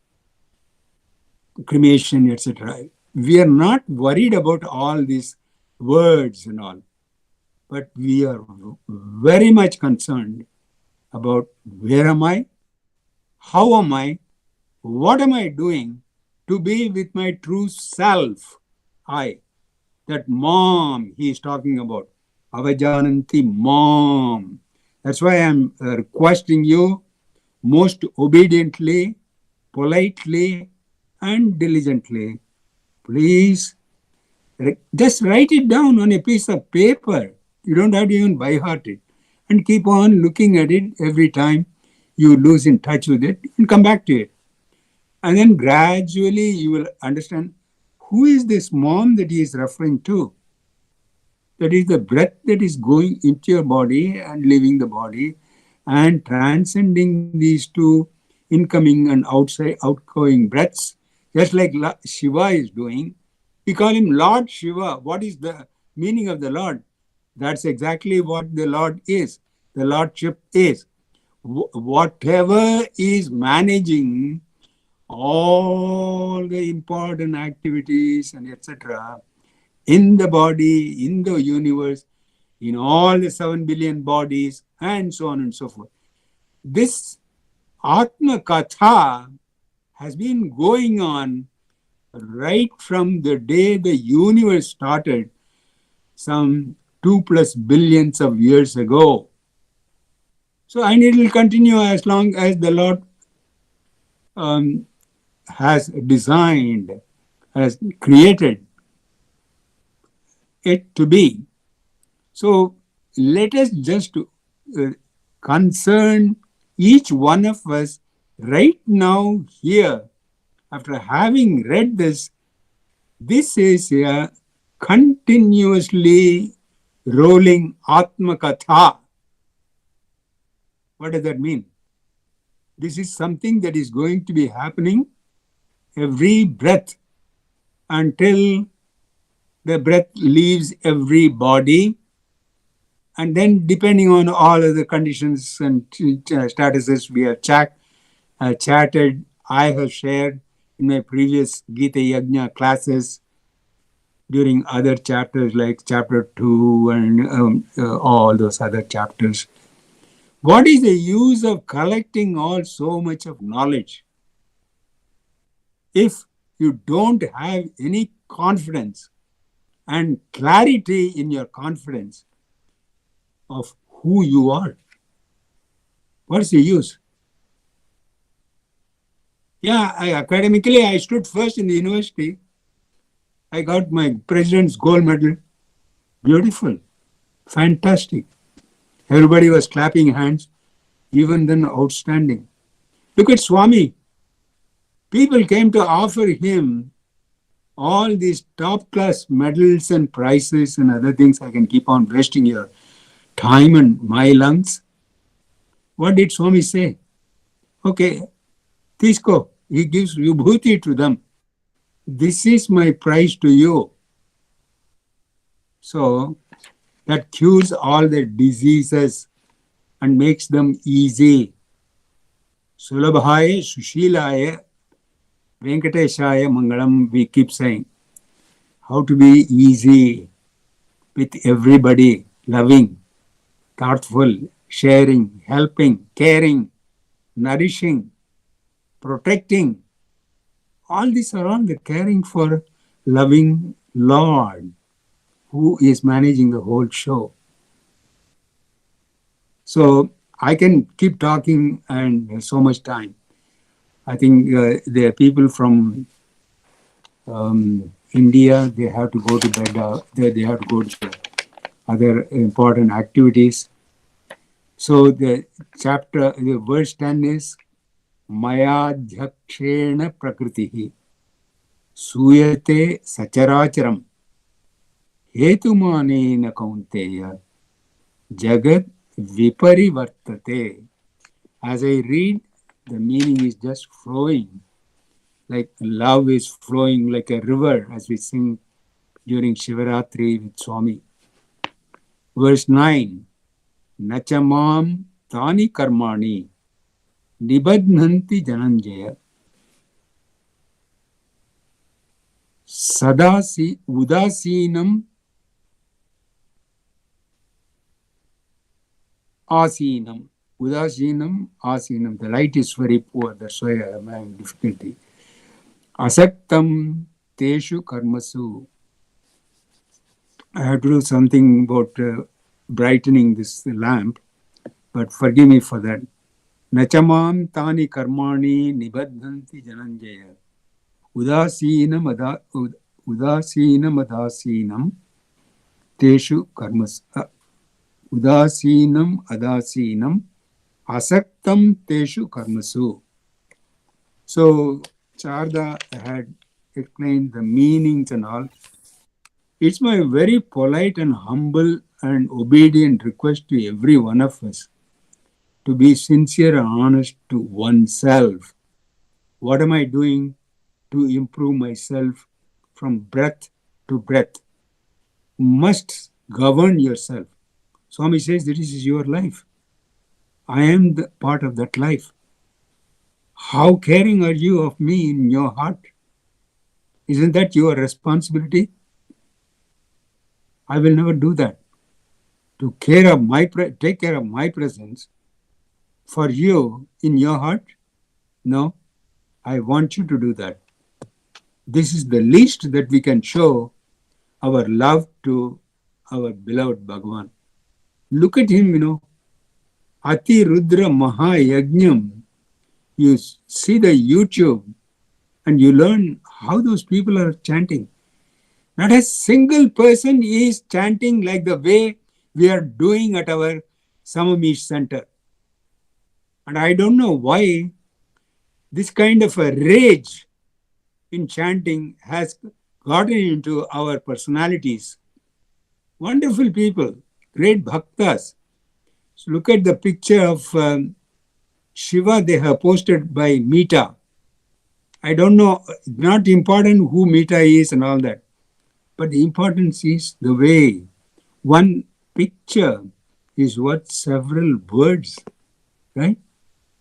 cremation, etc. We are not worried about all these words and all, but we are very much concerned about where am I, how am I, what am I doing to be with my true self, I. That mom he is talking about, avajananti mom. That's why I'm requesting you most obediently, politely, and diligently, please just write it down on a piece of paper. You don't have to even by heart it, and keep on looking at it every time you lose in touch with it and come back to it. And then gradually you will understand who is this mom that he is referring to. That is the breath that is going into your body and leaving the body and transcending these two incoming and outgoing breaths, just like Shiva is doing. We call him Lord Shiva. What is the meaning of the Lord? That's exactly what the Lord is. The Lordship is. Whatever is managing all the important activities and etc. in the body, in the universe, in all the 7 billion bodies, and so on and so forth. This Atma Katha has been going on right from the day the universe started, some 2+ billions of years ago. So, and it will continue as long as the Lord has designed, has created it to be. So let us just concern each one of us right now here, after having read this. This is a continuously rolling Atmakatha. What does that mean? This is something that is going to be happening every breath until the breath leaves every body. And then, depending on all of the conditions and statuses we have chatted, I have shared in my previous Gita Yajna classes during other chapters like chapter 2 and all those other chapters. What is the use of collecting all so much of knowledge if you don't have any confidence and clarity in your confidence of who you are? What's the use? Yeah, academically, I stood first in the university. I got my president's gold medal. Beautiful. Fantastic. Everybody was clapping hands. Even then, outstanding. Look at Swami. People came to offer him all these top-class medals and prizes and other things. I can keep on wasting your time and my lungs. What did Swami say? Okay, Tisko, he gives vibhuti to them. This is my prize to you. So that cures all the diseases and makes them easy. Sulabhaya, Sushilaya, Venkateshaya Mangalam, we keep saying. How to be easy with everybody, loving, thoughtful, sharing, helping, caring, nourishing, protecting. All these are all the caring for loving Lord who is managing the whole show. So I can keep talking and so much time. I think there are people from India, they have to go to bed, they have to go to other important activities. So the verse 10 is Mayadhyakshena Prakritihi Suyate Sacharacharam Hetumanena Kaunteya Jagat Viparivartate. As I read, the meaning is just flowing. Like love is flowing like a river, as we sing during Shivaratri with Swami. Verse 9, Nachamam Tani Karmani Nibadnanti Jananjaya Sadasi Udasinam Asinam. Udasinam Asinam. The light is very poor, that's why I am having difficulty. Asaktam Teshu Karmasu. I have to do something about brightening this lamp, but forgive me for that. Nachamam Tani Karmani Nibadhanti Jananjaya Udasinam Adasinam Teshu Karmas Udasinam Adasinam Asaktam Teshu Karmasu. So Charda had explained the meanings and all. It's my very polite and humble and obedient request to every one of us to be sincere and honest to oneself. What am I doing to improve myself from breath to breath? Must govern yourself. Swami says this is your life. I am the part of that life. How caring are you of me in your heart? Isn't that your responsibility? I will never do that. To take care of my presence for you in your heart? No, I want you to do that. This is the least that we can show our love to our beloved Bhagavan. Look at him, Ati Rudra Maha Yajnam. You see the YouTube and you learn how those people are chanting. Not a single person is chanting like the way we are doing at our Sammamish center. And I don't know why this kind of a rage in chanting has gotten into our personalities. Wonderful people, great bhaktas. So look at the picture of Shiva they have posted by Mita. I don't know, not important who Mita is and all that, but the importance is the way one picture is worth several words, right?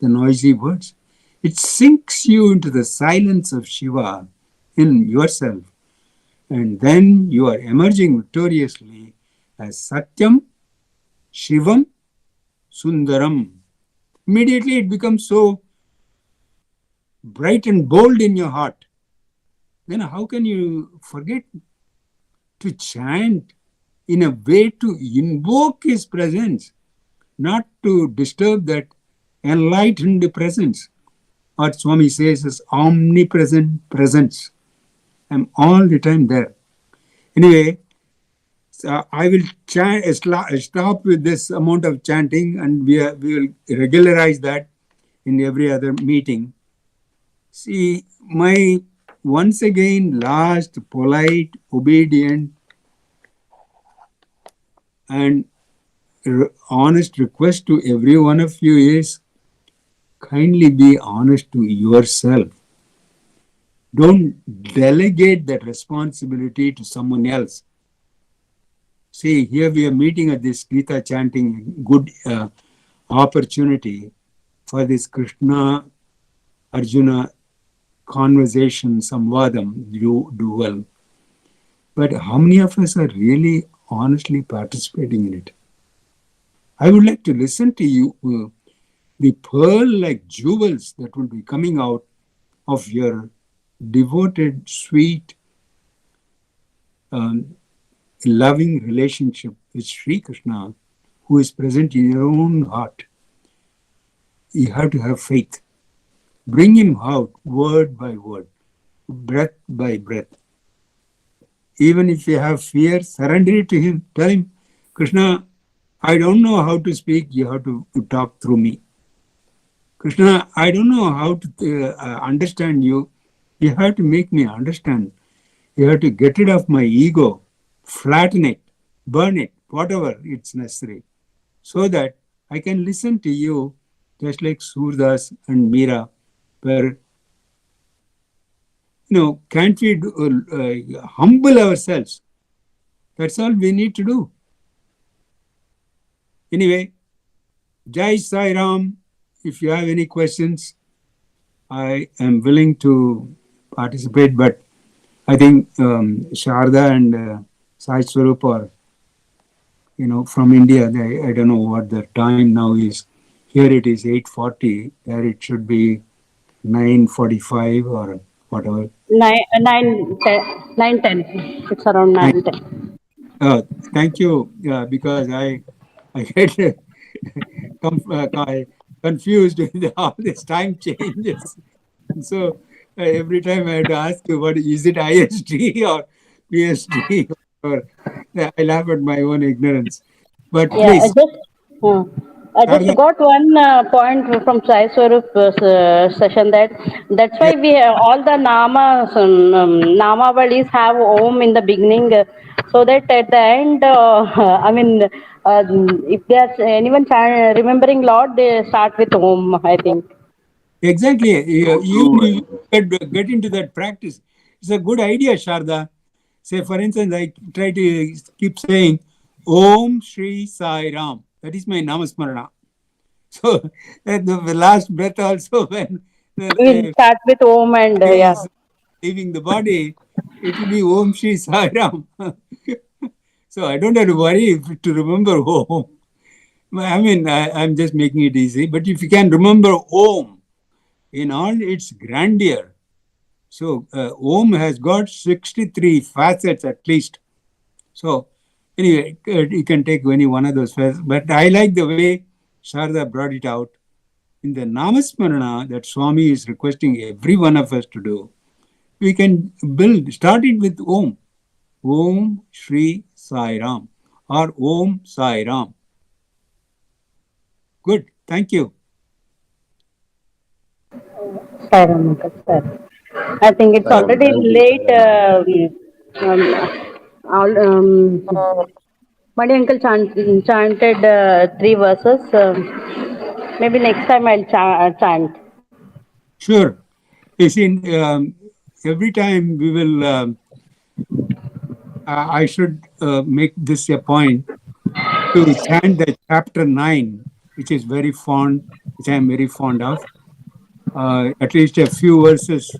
The noisy words. It sinks you into the silence of Shiva in yourself, and then you are emerging victoriously as Satyam, Shivam, Sundaram. Immediately it becomes so bright and bold in your heart. Then how can you forget to chant in a way to invoke his presence, not to disturb that enlightened presence? What Swami says is omnipresent presence. I'm all the time there. Anyway, so I will stop with this amount of chanting, and we will regularize that in every other meeting. See, my once again last polite, obedient, and honest request to every one of you is kindly be honest to yourself. Don't delegate that responsibility to someone else. See, here we are meeting at this Gita chanting, good opportunity for this Krishna Arjuna conversation, samvadam, do well. But how many of us are really honestly participating in it? I would like to listen to you, the pearl-like jewels that will be coming out of your devoted, sweet, loving relationship with Sri Krishna, who is present in your own heart. You have to have faith. Bring him out word by word, breath by breath. Even if you have fear, surrender it to him. Tell him, Krishna, I don't know how to speak. You have to talk through me. Krishna, I don't know how to understand you. You have to make me understand. You have to get rid of my ego, flatten it, burn it, whatever it's necessary, so that I can listen to you just like Surdas and Meera, where, can't we humble ourselves? That's all we need to do. Anyway, Jai Sai Ram. If you have any questions, I am willing to participate, but I think Sharda and Sai Swarup are, from India. I don't know what the time now is. Here it is 8:40. There it should be 9:45 or whatever. 9:10. It's around 9:10. Thank you, because I get confused with all these time changes. So every time I have to ask you, what is it, IST or PST? Or I laugh at my own ignorance. But Yeah, please, I just Sharda, got one point from Sai Swarup session that's why yes, we have all the namavalis have Om in the beginning, so that at the end, if there's anyone remembering Lord, they start with Om, I think. exactly. So Even true. you get into that practice. It's a good idea, Sharda. Say, for instance, I try to keep saying Om Shri Sai Ram. That is my Namasmarana. So at the last breath also, when We'll the start with Om and yeah. is leaving the body, it will be Om Shri Sai Ram. So I don't have to worry to remember Om. I'm just making it easy. But if you can remember Om in all its grandeur, so Om has got 63 facets at least. So anyway, you can take any one of those facets. But I like the way Sharda brought it out. In the Namasmarana that Swami is requesting every one of us to do, we can start it with Om. Om Shri Sai Ram. or Om Sai Ram. Good. Thank you. Sai Ram, Uncle, Sai Ram. I think it's Sairam, already thank you, late. Sairam. Mani uncle chanted three verses. Maybe next time I'll chant. Sure. You see, every time we will, I should make this a point to chant the chapter 9, which is very fond, which I am very fond of, at least a few verses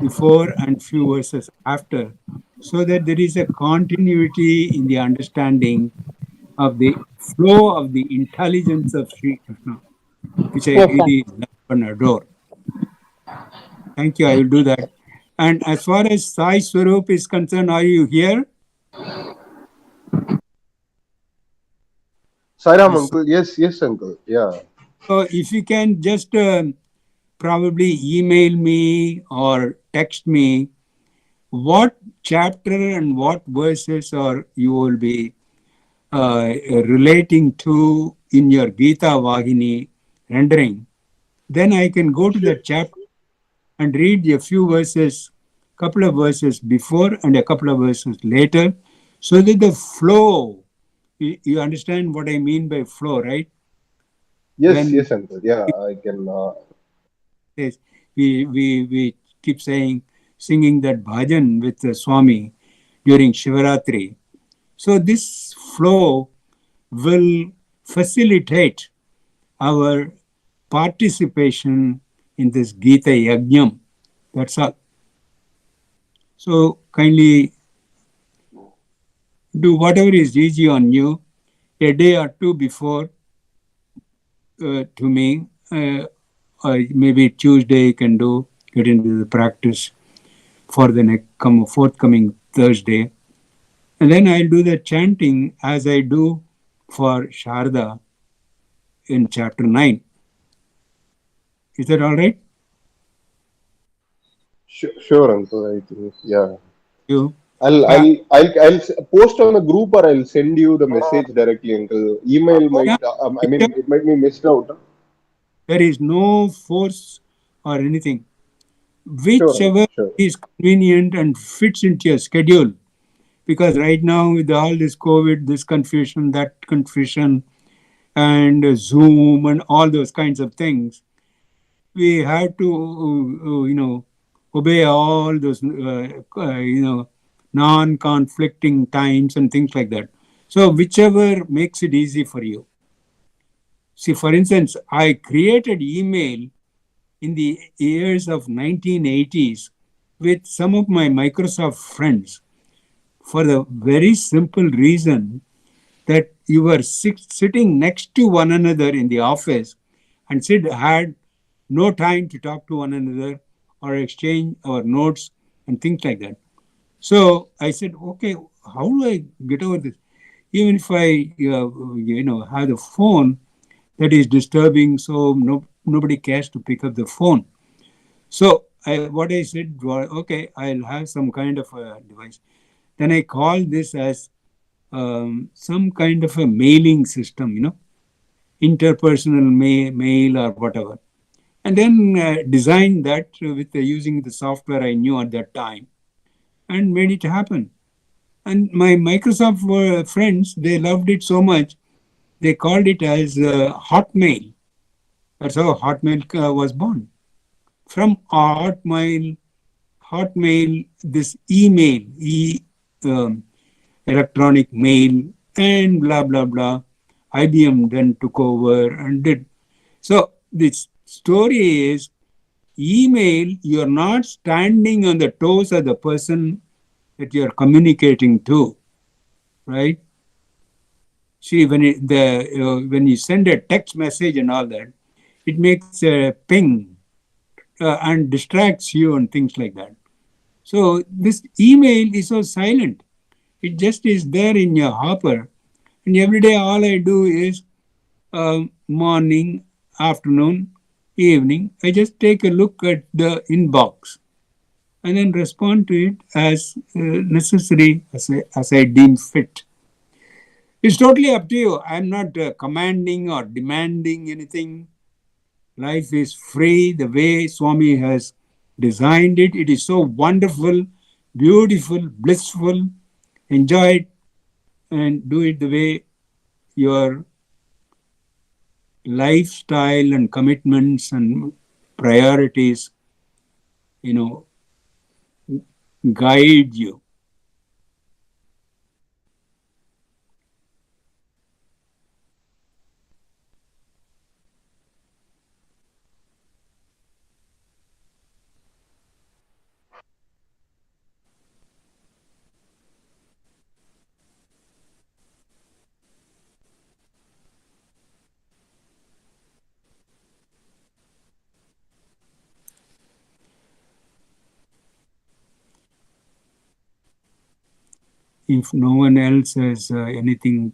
before and few verses after, so that there is a continuity in the understanding of the flow of the intelligence of Sri Krishna, which I Yes, sir. really love and adore. Thank you. I will do that. And as far as Sai Swarup is concerned, are you here? Sairam, Yes. uncle. Yes, yes, uncle. Yeah. So if you can just probably email me or text me what chapter and what verses are you will be relating to in your Gita Vahini rendering, then I can go to Sure. that chapter and read a few verses, couple of verses before and a couple of verses later, so that the flow, you understand what I mean by flow, right? Yes, When yes, uncle. Yeah, I can. yes, we keep saying, singing that bhajan with the Swami during Shivaratri. So this flow will facilitate our participation in this Gita Yajnam. That's all. So kindly do whatever is easy on you a day or two before to me. Maybe Tuesday you can get into the practice for the next forthcoming Thursday. And then I'll do the chanting as I do for Sharda in chapter 9. Is that all right? Sure, uncle. I think. Yeah. You? Uh, I'll post on a group or I'll send you the message directly, uncle. Email yeah, might. I mean, it might be missed out. Huh? there is no force or anything. Sure, uncle. Whichever Sure. is convenient and fits into your schedule. Because right now, with all this COVID, this confusion, that confusion, and Zoom and all those kinds of things, we have to, obey all those, non-conflicting times and things like that. So whichever makes it easy for you. See, for instance, I created email in the years of 1980s with some of my Microsoft friends for the very simple reason that you were sitting next to one another in the office and had no time to talk to one another or exchange our notes and things like that. So I said, okay, how do I get over this? Even if I, have the phone that is disturbing, so nobody cares to pick up the phone. So what I said was, okay, I'll have some kind of a device. Then I called this as some kind of a mailing system, interpersonal mail or whatever. And then designed that with using the software I knew at that time and made it happen. And my Microsoft friends, they loved it so much, they called it as Hotmail. That's how Hotmail was born. From Hotmail, this email, um, electronic mail, and blah, blah, blah. IBM then took over and did. So this story is email, you're not standing on the toes of the person that you're communicating to, right? See, when you send a text message and all that, it makes a ping and distracts you and things like that. So this email is so silent. It just is there in your hopper. And every day, all I do is morning, afternoon, evening, I just take a look at the inbox and then respond to it as necessary as I deem fit. It's totally up to you. I'm not commanding or demanding anything. Life is free the way Swami has designed it. It is so wonderful, beautiful, blissful. Enjoy it and do it the way your lifestyle and commitments and priorities, you know, guide you. If no one else has anything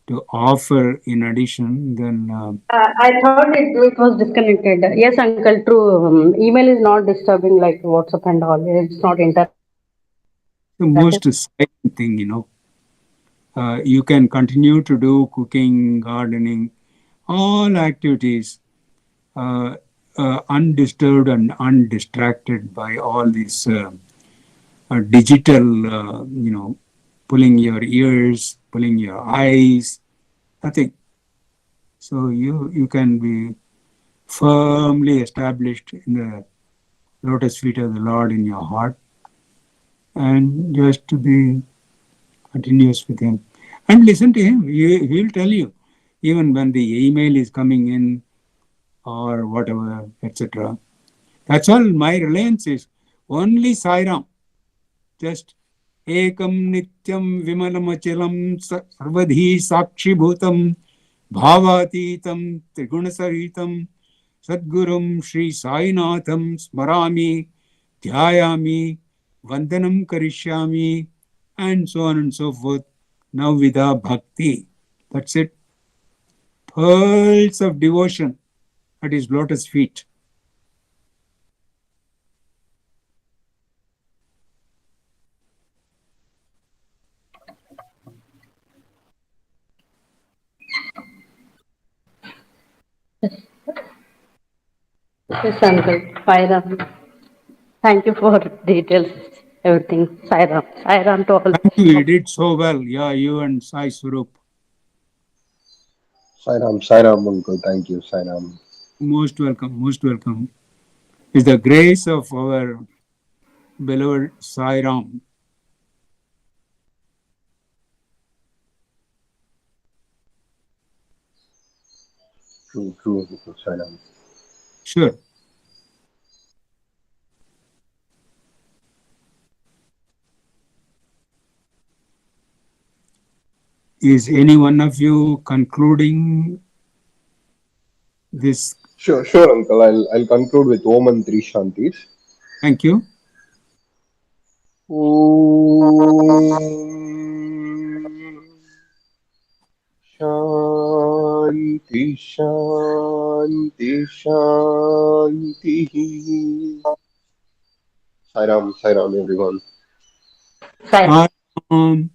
to offer in addition, then I thought it was disconnected. Yes, uncle, true. Email is not disturbing like WhatsApp and all. It's not interactive. the most silent thing, you can continue to do cooking, gardening, all activities undisturbed and undistracted by all these digital, pulling your ears, pulling your eyes, nothing. So you can be firmly established in the lotus feet of the Lord in your heart and just to be continuous with Him. And listen to Him. He'll tell you, even when the email is coming in or whatever, etc. That's all my reliance is. Only Sai Ram. Just Ekam Nityam Vimalamachalam Sarvadhi Sakshi Bhutam Bhavatitam Trigunasahitam Sadgurum Sri Sainatham Smarami Dhyayami Vandanam Karishyami and so on and so forth. Navvidha Bhakti. That's it. Pearls of devotion at His lotus feet. Yes, uncle. Sairam. Thank you for details, everything. Sairam. Sairam to all. Thank you. You did so well. Yeah, you and Sai Surup. Sai Ram, uncle. Thank you, Sai Ram. Most welcome. Most welcome. It's the grace of our beloved Sai Ram. True, uncle. Sai Ram. Sure. Is any one of you concluding this? Sure, uncle. I'll conclude with Om and Three Shantis. Thank you. Shanti, Shanti, Shanti. Sai Ram, everyone. Sairam. Sai Ram.